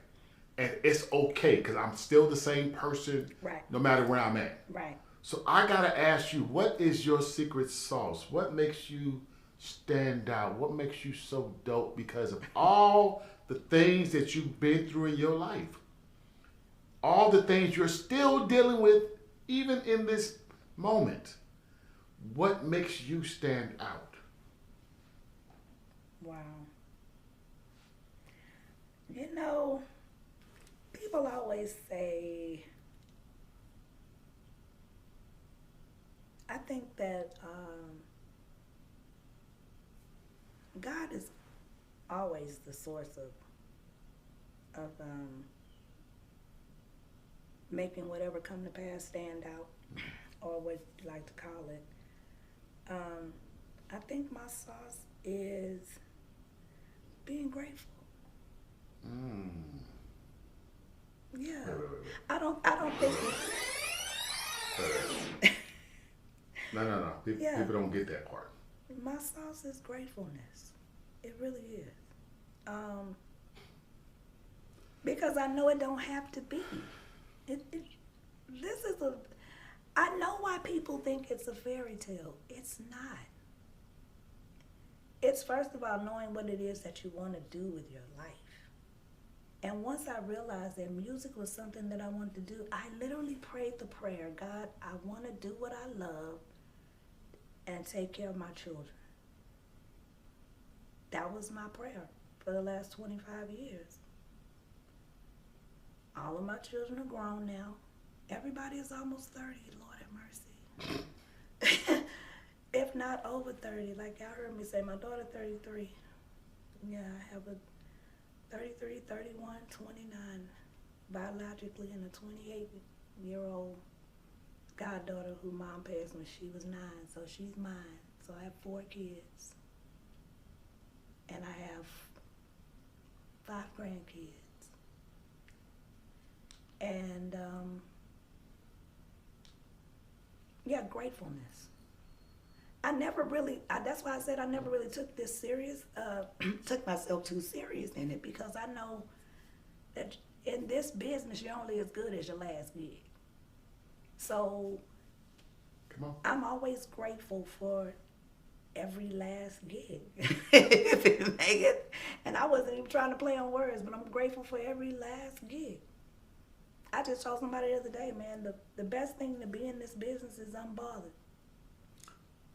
And it's okay because I'm still the same person no matter where I'm at. Right. So I got to ask you, what is your secret sauce? What makes you stand out? What makes you so dope because of all the things that you've been through in your life? All the things you're still dealing with even in this moment. What makes you stand out? Wow. You know, people always say, I think that God is always the source of making whatever come to pass stand out, or what you like to call it. I think my sauce is being grateful. Yeah. Wait. I don't think No. People don't get that part. my sauce is gratefulness. It really is. Because I know it don't have to be. I know why people think it's a fairy tale. It's not. It's first of all knowing what it is that you want to do with your life. And once I realized that music was something that I wanted to do, I literally prayed the prayer, God, I want to do what I love and take care of my children. That was my prayer for the last 25 years. All of my children are grown now. Everybody is almost 30, Lord have mercy. If not over 30, like y'all heard me say, my daughter 33. Yeah, I have a 33, 31, 29 biologically, and a 28-year-old goddaughter who mom passed when she was 9, so she's mine. So I have 4 kids. And I have 5 grandkids. And gratefulness. That's why I said I never really took this serious, took myself too serious in it, because I know that in this business, you're only as good as your last gig. So I'm always grateful for every last gig. If it make it. And I wasn't even trying to play on words, but I'm grateful for every last gig. I just told somebody the other day, man, the best thing to be in this business is unbothered.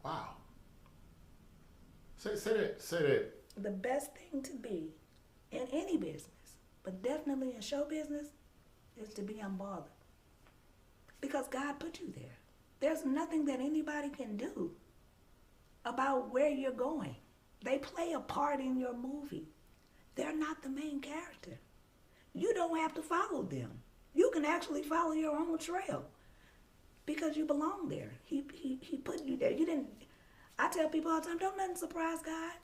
Wow. Say that. The best thing to be in any business, but definitely in show business, is to be unbothered. Because God put you there. There's nothing that anybody can do about where you're going. They play a part in your movie. They're not the main character. You don't have to follow them. You can actually follow your own trail because you belong there. He put you there. You didn't. I tell people all the time, don't nothing surprise God.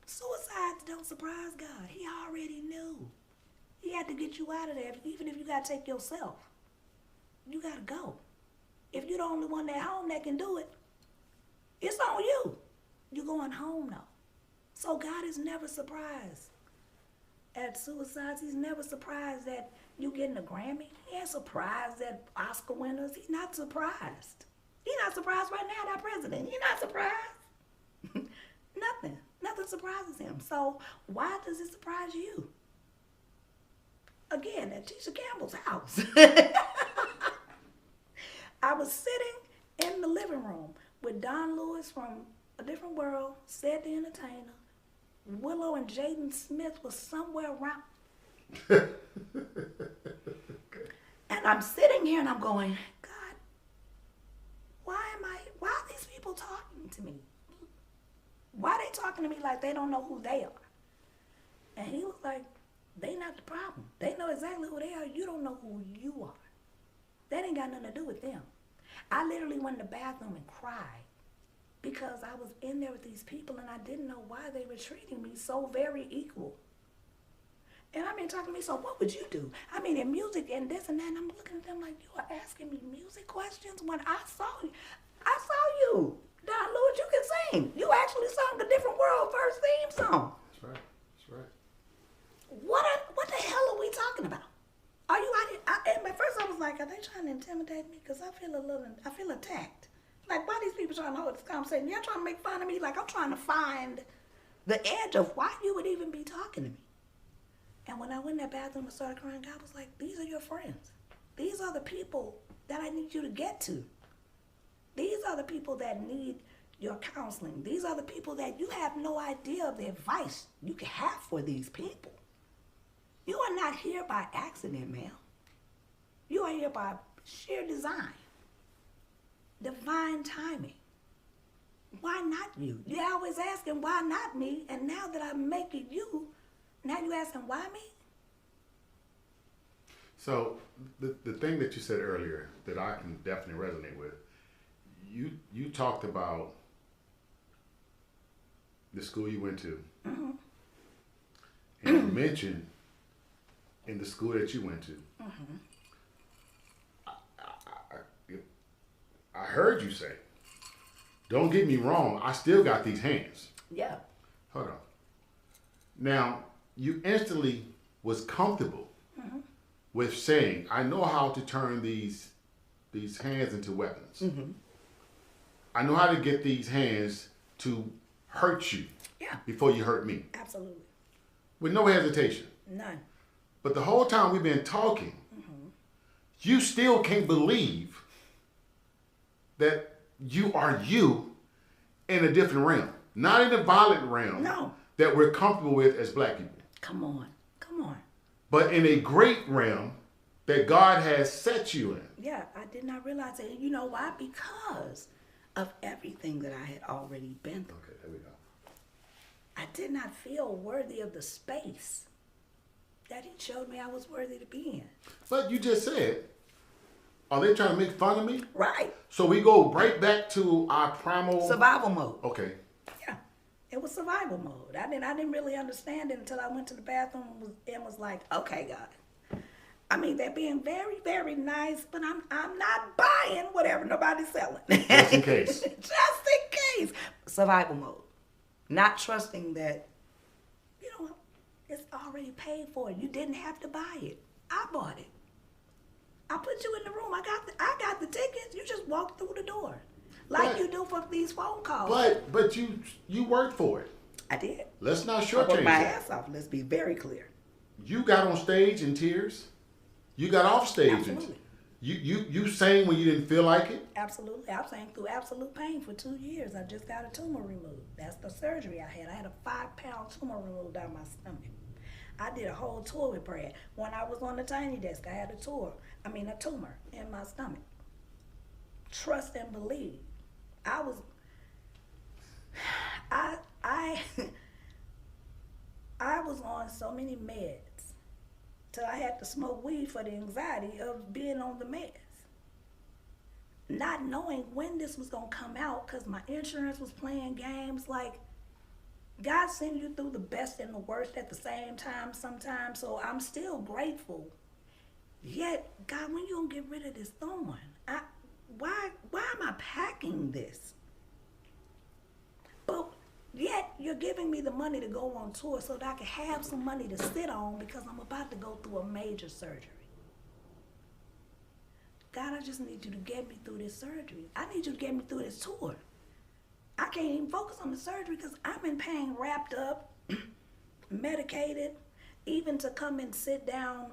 Suicides don't surprise God. He already knew. He had to get you out of there. Even if you got to take yourself, you got to go. If you're the only one at home that can do it, it's on you. You're going home now. So God is never surprised at suicides. He's never surprised that you getting a Grammy. He ain't surprised at Oscar winners. He's not surprised. He's not surprised right now at our president. He's not surprised. Nothing surprises him. So why does it surprise you? Again, at Tisha Campbell's house. I was sitting in the living room with Don Lewis from A Different World, Ced the Entertainer. Willow and Jaden Smith was somewhere around. And I'm sitting here and I'm going, God, why are these people talking to me? Why are they talking to me like they don't know who they are? And he was like, they not the problem. They know exactly who they are. You don't know who you are. That ain't got nothing to do with them. I literally went in the bathroom and cried because I was in there with these people and I didn't know why they were treating me so very equal. And I mean, talking to me, so what would you do? I mean, in music and this and that, and I'm looking at them like, you are asking me music questions when I saw you. Don Lewis, you can sing. You actually sung A Different World first theme song. That's right. What the hell are we talking about? Are you? And at first I was like, are they trying to intimidate me? Because I feel attacked. Like, why these people trying to hold this conversation? You're trying to make fun of me? Like, I'm trying to find the edge of why you would even be talking to me. And when I went in that bathroom and started crying, God was like, these are your friends. These are the people that I need you to get to. These are the people that need your counseling. These are the people that you have no idea of the advice you can have for these people. You are not here by accident, ma'am. You are here by sheer design. Divine timing. Why not you? You're always asking, why not me? And now that I'm making you, now you're asking, why me? So the thing that you said earlier that I can definitely resonate with, you talked about the school you went to. Mm-hmm. And you mentioned in the school that you went to. Mm-hmm. I heard you say, don't get me wrong, I still got these hands. Yeah. Hold on. Now, you instantly was comfortable with saying, I know how to turn these hands into weapons. Mm-hmm. I know how to get these hands to hurt you before you hurt me. Absolutely. With no hesitation. None. But the whole time we've been talking, you still can't believe that you are you in a different realm. Not in the violent realm that we're comfortable with as black people. Come on. But in a great realm that God has set you in. Yeah, I did not realize it. You know why? Because of everything that I had already been through. Okay, there we go. I did not feel worthy of the space that he showed me I was worthy to be in. But you just said, are they trying to make fun of me? Right. So we go right back to our primal... survival mode. Okay. Yeah, it was survival mode. I didn't really understand it until I went to the bathroom and was like, okay, God. I mean, they're being very, very nice, but I'm not buying whatever nobody's selling. Just in case. Just in case. Survival mode. Not trusting that, you know, it's already paid for. You didn't have to buy it. I bought it. I put you in the room. I got the tickets. You just walk through the door. Like you do for these phone calls. But you worked for it. I did. Let's not shortchange that. I worked my ass off. Let's be very clear. You got on stage in tears. You got off stage. Absolutely. You sang when you didn't feel like it? Absolutely. I sang through absolute pain for 2 years. I just got a tumor removed. That's the surgery I had. I had a 5-pound tumor removed out of my stomach. I did a whole tour with Brad. When I was on the tiny desk, I had a tumor in my stomach. Trust and believe. I was on so many meds till I had to smoke weed for the anxiety of being on the meds. Not knowing when this was gonna come out because my insurance was playing games. Like, God sends you through the best and the worst at the same time sometimes, so I'm still grateful. Yet, God, when you gonna get rid of this thorn? Why am I packing this? But yet, you're giving me the money to go on tour so that I can have some money to sit on because I'm about to go through a major surgery. God, I just need you to get me through this surgery. I need you to get me through this tour. I can't even focus on the surgery because I'm in pain, wrapped up, medicated, even to come and sit down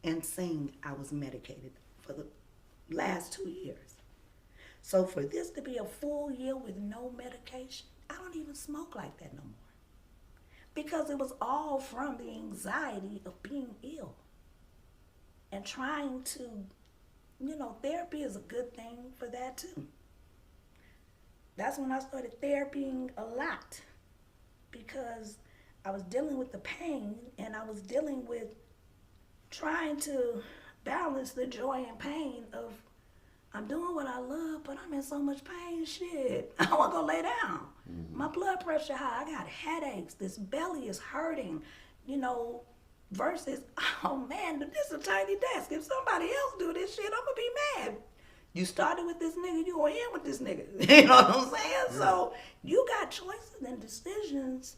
and sing, I was medicated for the last 2 years. So for this to be a full year with no medication, I don't even smoke like that no more. Because it was all from the anxiety of being ill. And trying to, therapy is a good thing for that too. That's when I started therapying a lot. Because I was dealing with the pain and I was dealing with trying to balance the joy and pain of I'm doing what I love, but I'm in so much pain. Shit, I want to go lay down. My blood pressure high. I got headaches. This belly is hurting. You know, versus, oh man, this is a tiny desk. If somebody else do this shit, I'm gonna be mad. You started with this nigga, you gonna end with this nigga. You know what I'm saying? Yeah. So you got choices and decisions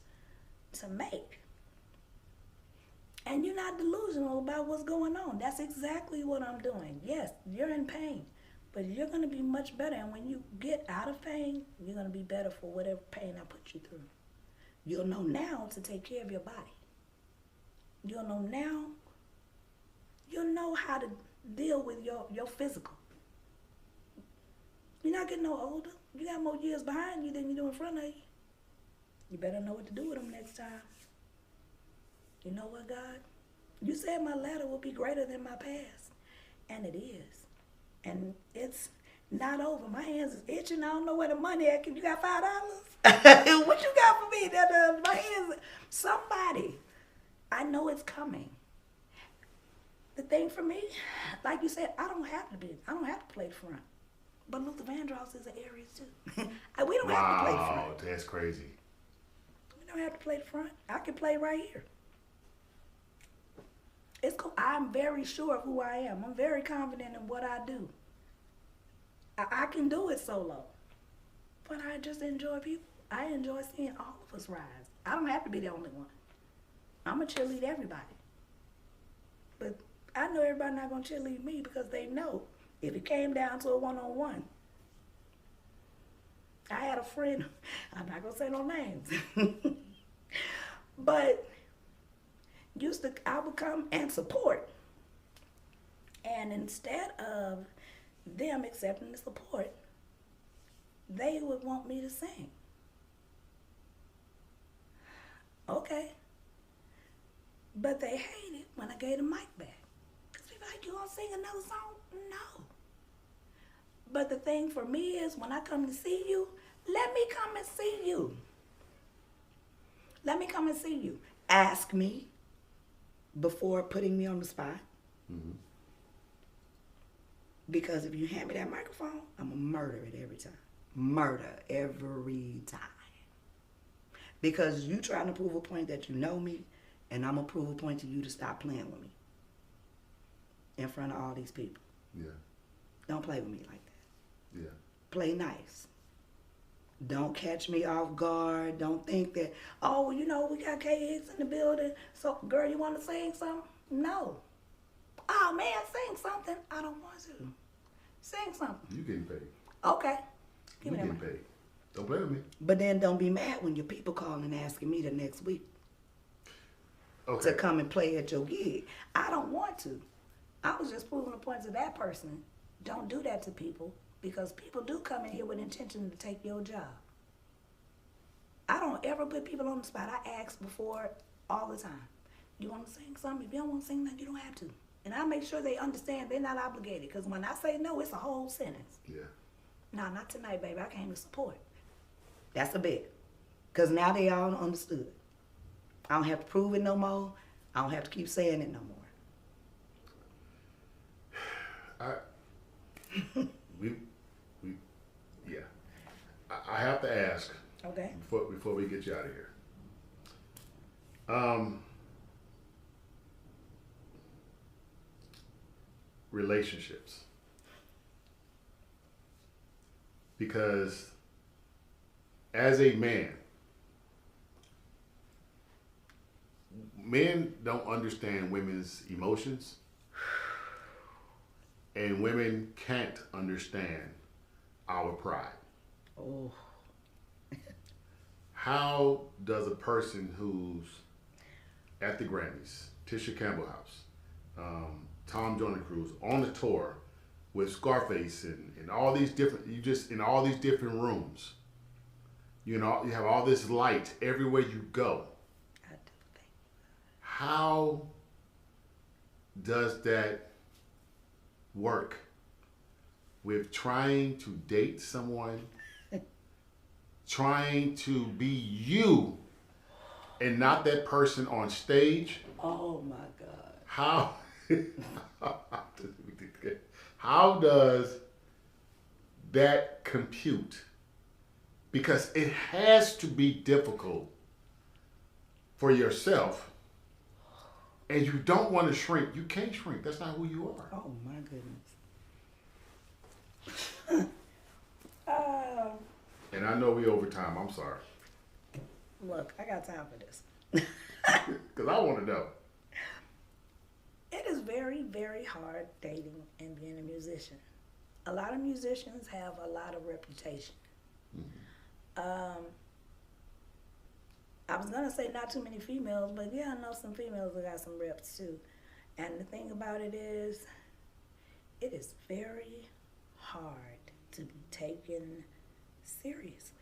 to make. And you're not delusional about what's going on. That's exactly what I'm doing. Yes, you're in pain, but you're going to be much better. And when you get out of pain, you're going to be better for whatever pain I put you through. You'll know now to take care of your body. You'll know now, you'll know how to deal with your physical. You're not getting no older. You got more years behind you than you do in front of you. You better know what to do with them next time. You know what, God? You said my latter will be greater than my past. And it is. And it's not over. My hands is itching. I don't know where the money at. You got $5? What you got for me? My hands, somebody. I know it's coming. The thing for me, like you said, I don't have to play front. But Luther Vandross is an Aries too. We don't have to play front. Wow, that's crazy. We don't have to play the front. I can play right here. It's cool. I'm very sure of who I am. I'm very confident in what I do. I can do it solo. But I just enjoy people. I enjoy seeing all of us rise. I don't have to be the only one. I'm going to cheerlead everybody. But I know everybody not going to cheerlead me because they know if it came down to a one-on-one. I had a friend, I'm not going to say no names, but I would come and support. And instead of them accepting the support, they would want me to sing. Okay. But they hated when I gave the mic back. Because people like, you gonna sing another song? No. But the thing for me is when I come to see you, let me come and see you. Let me come and see you. Ask me before putting me on the spot. Mm-hmm. Because if you hand me that microphone, I'm going to murder it every time. Murder every time. Because you trying to prove a point that you know me, and I'm going to prove a point to you to stop playing with me. In front of all these people. Yeah. Don't play with me like that. Yeah. Play nice. Don't catch me off guard. Don't think that, oh, well, you know, we got Tea Hicks in the building. So, girl, you want to sing something? No. Oh, man, sing something. I don't want to. Sing something. You getting paid. Okay. Give me that money. Paid. Don't play with me. But then don't be mad when your people calling and asking me the next week to come and play at your gig. I don't want to. I was just proving a point to that person. Don't do that to people. Because people do come in here with intention to take your job. I don't ever put people on the spot. I ask before all the time. You want to sing something? If you don't want to sing nothing, you don't have to. And I make sure they understand they're not obligated. Because when I say no, it's a whole sentence. Yeah. No, not tonight, baby. I came to support. That's a bet. Because now they all understood. I don't have to prove it no more. I don't have to keep saying it no more. Yeah. I have to ask. Okay. Before we get you out of here. Relationships. Because as a man, men don't understand women's emotions. And women can't understand our pride. Oh. How does a person who's at the Grammys, Tisha Campbell House, Tom Joyner Cruise, on the tour with Scarface and all these different, in all these different rooms, you know, you have all this light everywhere you go. How does that work with trying to date someone, trying to be you and not that person on stage? Oh my God. How How does that compute? Because it has to be difficult for yourself, and you don't want to shrink. You can't shrink. That's not who you are. Oh my goodness. And I know we over time. I'm sorry. Look, I got time for this. Because I want to know. It is very, very hard dating and being a musician. A lot of musicians have a lot of reputation. Mm-hmm. I was going to say not too many females, but yeah, I know some females that got some reps too. And the thing about it is very hard to be taken seriously.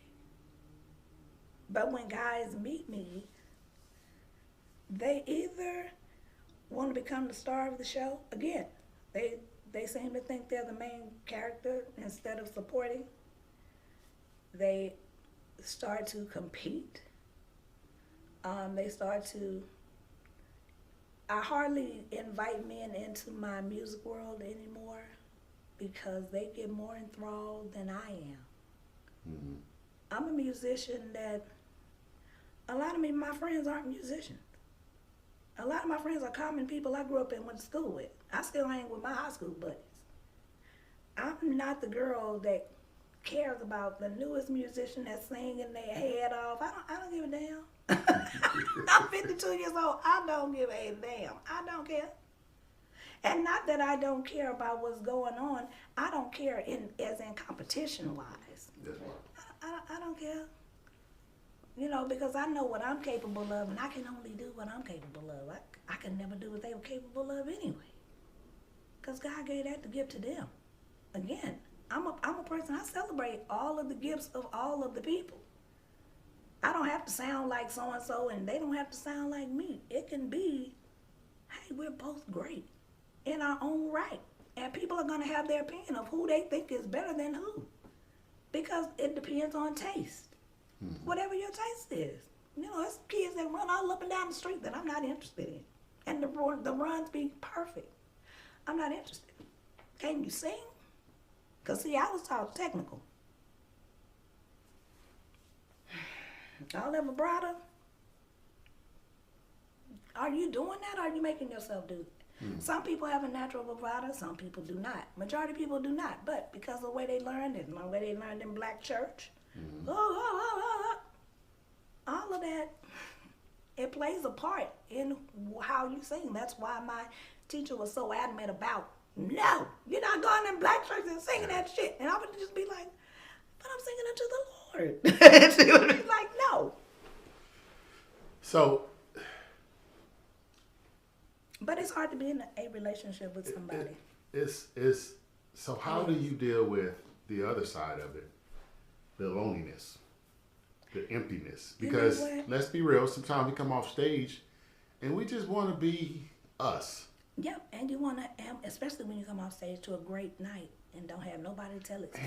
But when guys meet me, they either want to become the star of the show. Again, they seem to think they're the main character instead of supporting. They start to compete. I hardly invite men into my music world anymore because they get more enthralled than I am. Mm-hmm. I'm a musician that a lot of my friends aren't musicians. A lot of my friends are common people I grew up and went to school with. I still hang with my high school buddies. I'm not the girl that cares about the newest musician that's singing their head off. I don't give a damn. I'm 52 years old. I don't give a damn. I don't care. And not that I don't care about what's going on. I don't care as in competition wise. I don't care. You know, because I know what I'm capable of, and I can only do what I'm capable of. I can never do what they were capable of anyway. Because God gave that to give to them. Again, I'm a person, I celebrate all of the gifts of all of the people. I don't have to sound like so-and-so, and they don't have to sound like me. It can be, hey, we're both great in our own right. And people are going to have their opinion of who they think is better than who. Because it depends on taste. Mm-hmm. Whatever your taste is. You know, there's kids that run all up and down the street that I'm not interested in. And the runs be perfect. I'm not interested. Can you sing? Because, see, I was taught technical. All that vibrato. Are you doing that, or are you making yourself do it? Mm-hmm. Some people have a natural vibrato, some people do not. Majority of people do not. But because of the way they learned it, the way they learned in black church, all of that, it plays a part in how you sing. That's why my teacher was so adamant about, no, you're not going in black church and singing that shit. And I would just be like, but I'm singing unto the Lord. And she would be like, no. So. But it's hard to be in a relationship with somebody. So how do you deal with the other side of it? The loneliness, the emptiness. Because let's be real, sometimes we come off stage and we just want to be us. Yep, and you want to, especially when you come off stage to a great night and don't have nobody to tell it to.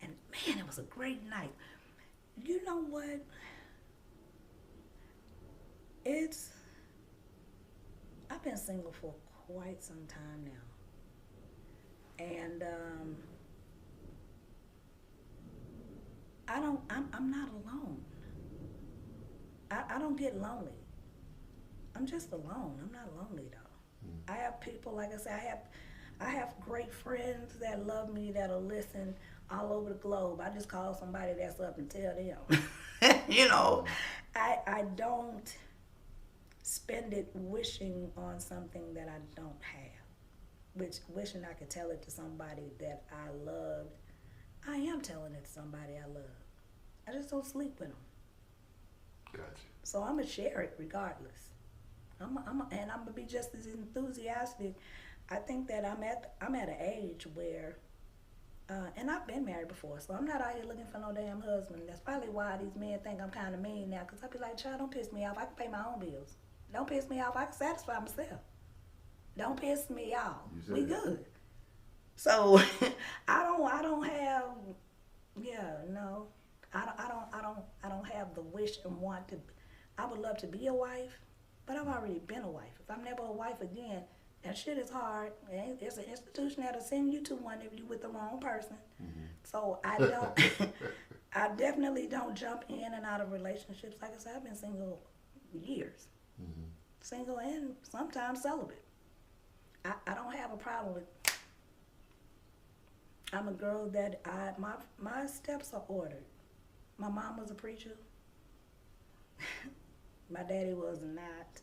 And man, it was a great night. You know what? I've been single for quite some time now. And I'm not alone. I don't get lonely. I'm just alone. I'm not lonely though. I have people, like I said, I have great friends that love me, that'll listen all over the globe. I just call somebody that's up and tell them. You know, I don't spend it wishing on something that I don't have. Wishing I could tell it to somebody that I loved. I am telling it to somebody I love. I just don't sleep with them. Gotcha. So I'm going to share it regardless. And I'm going to be just as enthusiastic. I think that I'm at an age where, and I've been married before, so I'm not out here looking for no damn husband. That's probably why these men think I'm kind of mean now, because I be like, child, don't piss me off. I can pay my own bills. Don't piss me off. I can satisfy myself. Don't piss me off. We good. So I don't have, no. I don't have the wish and want to. I would love to be a wife, but I've already been a wife. If I'm never a wife again, That shit is hard. It's an institution that'll send you to one if you with the wrong person. Mm-hmm. So I don't, I definitely don't jump in and out of relationships. Like I said, I've been single years. Mm-hmm. Single and sometimes celibate. I don't have a problem with, I'm a girl that my steps are ordered. My mom was a preacher. My daddy was not.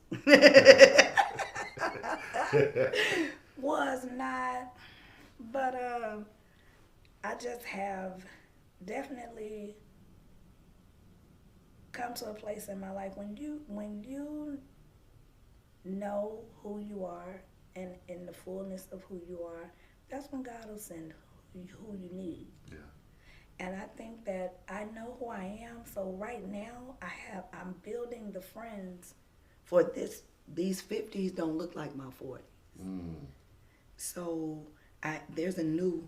Was not. But I just have definitely come to a place in my life when you know who you are and in the fullness of who you are, that's when God will send who you need. Yeah. And I think that I know who I am. So right now I'm building the friends for this. These 50s don't look like my 40s. Mm. So there's a new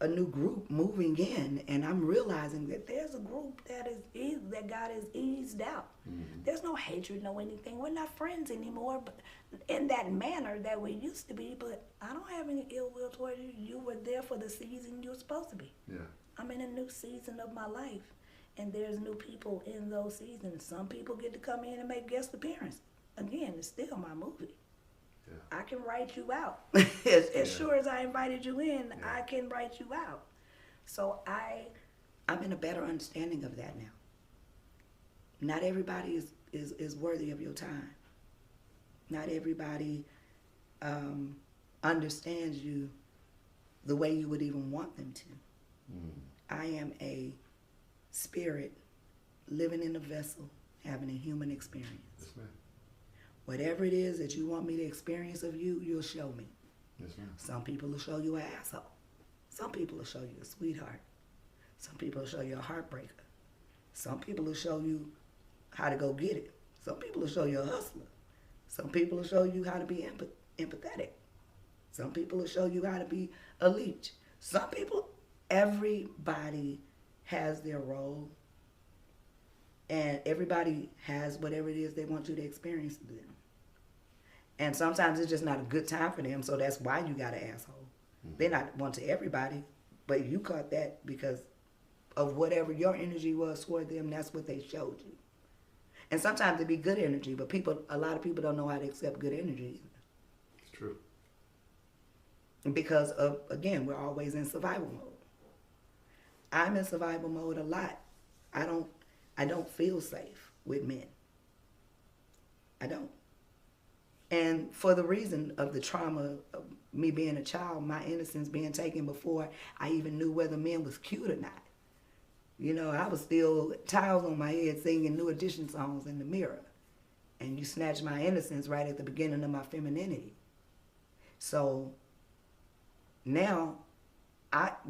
group moving in, and I'm realizing that there's a group that God has eased out. Mm-hmm. There's no hatred, no anything. We're not friends anymore, but in that manner that we used to be. But I don't have any ill will toward you. You were there for the season you were supposed to be. Yeah. I'm in a new season of my life, and there's new people in those seasons. Some people get to come in and make guest appearances. Again, it's still my movie. Yeah. I can write you out. As sure as I invited you in, I can write you out. So I'm in a better understanding of that now. Not everybody is worthy of your time. Not everybody understands you the way you would even want them to. Mm. I am a spirit living in a vessel, having a human experience. Yes, ma'am. Whatever it is that you want me to experience of you, you'll show me. Yes, ma'am. Some people will show you an asshole. Some people will show you a sweetheart. Some people will show you a heartbreaker. Some people will show you how to go get it. Some people will show you a hustler. Some people will show you how to be empathetic. Some people will show you how to be a leech. Some people, everybody has their role. And everybody has whatever it is they want you to experience to them. And sometimes it's just not a good time for them, so that's why you got an asshole. Mm-hmm. They're not one to everybody, but you caught that because of whatever your energy was toward them, that's what they showed you. And sometimes it be good energy, but a lot of people don't know how to accept good energy either. It's true. Because of, again, we're always in survival mode. I'm in survival mode a lot. I don't feel safe with men. I don't. And for the reason of the trauma of me being a child, my innocence being taken before I even knew whether men was cute or not. You know, I was still towels on my head singing New Edition songs in the mirror. And you snatched my innocence right at the beginning of my femininity. So now,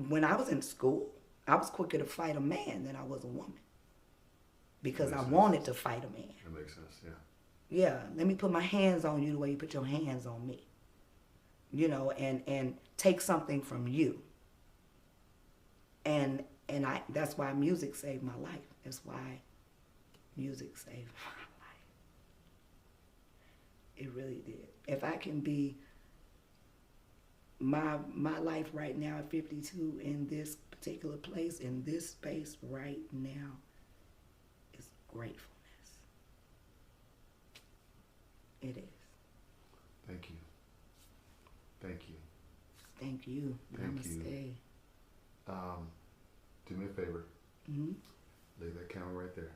when I was in school, I was quicker to fight a man than I was a woman. Because I wanted to fight a man. That makes sense, yeah. Yeah, let me put my hands on you the way you put your hands on me. You know, and take something from you. And that's why music saved my life. That's why music saved my life. It really did. If I can be my life right now at 52 in this particular place, in this space right now, is gratefulness. It is. Thank you. Thank you. Thank you. Thank you. Do me a favor. Mm-hmm. Lay that camera right there.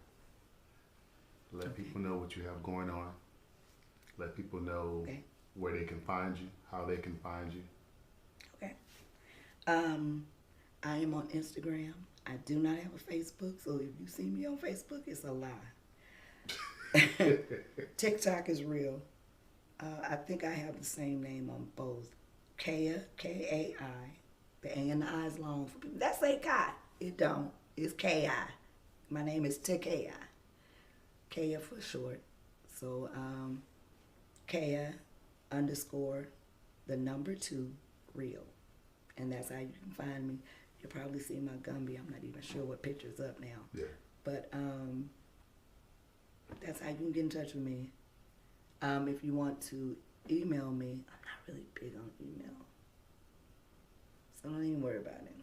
Let people know what you have going on. Let people know where they can find you, how they can find you. Okay. I am on Instagram. I do not have a Facebook, so if you see me on Facebook, it's a lie. TikTok is real. I think I have the same name on both. Kaya, K-A-I. The A and the I is long for people. That say Kai. It don't. It's K-I. My name is Takaya. Kaya for short. So, Kaya _ the number 2 real. And that's how you can find me. You'll probably see my Gumby. I'm not even sure what picture's up now. Yeah. But that's how you can get in touch with me. If you want to email me, I'm not really big on email. So don't even worry about it.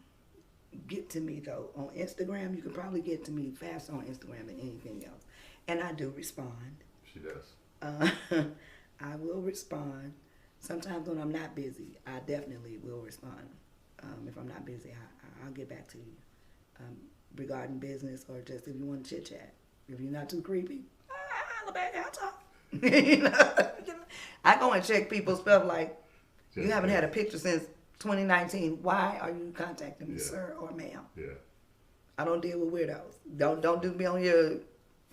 Get to me though. On Instagram, you can probably get to me faster on Instagram than anything else. And I do respond. She does. I will respond. Sometimes when I'm not busy, I definitely will respond. If I'm not busy, I'll get back to you regarding business or just if you want to chit chat. If you're not too creepy, I'll back. I'll talk. You know? I go and check people's stuff like, you haven't had a picture since 2019. Why are you contacting me, sir or ma'am? Yeah. I don't deal with weirdos. Don't do me on your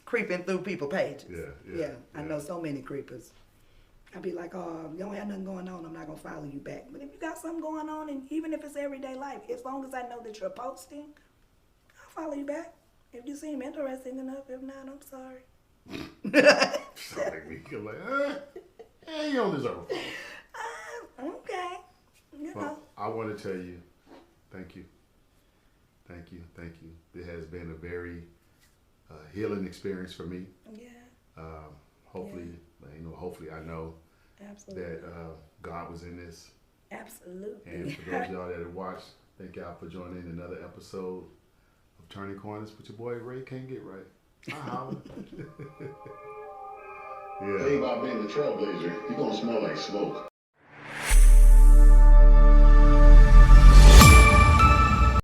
creeping through people pages. Yeah. I know so many creepers. I'd be like, oh, you don't have nothing going on, I'm not going to follow you back. But if you got something going on, and even if it's everyday life, as long as I know that you're posting, I'll follow you back. If you seem interesting enough, if not, I'm sorry. Like me, you're like, you don't deserve it. Okay. You know. I want to tell you, thank you. Thank you. It has been a very healing experience for me. Yeah. Hopefully I know Absolutely. that God was in this. Absolutely. And for those of y'all that have watched, thank y'all for joining another episode of Turning Corners with your boy Ray Can't Get Right. I holla. The thing about being the trailblazer, you're gonna smell like smoke.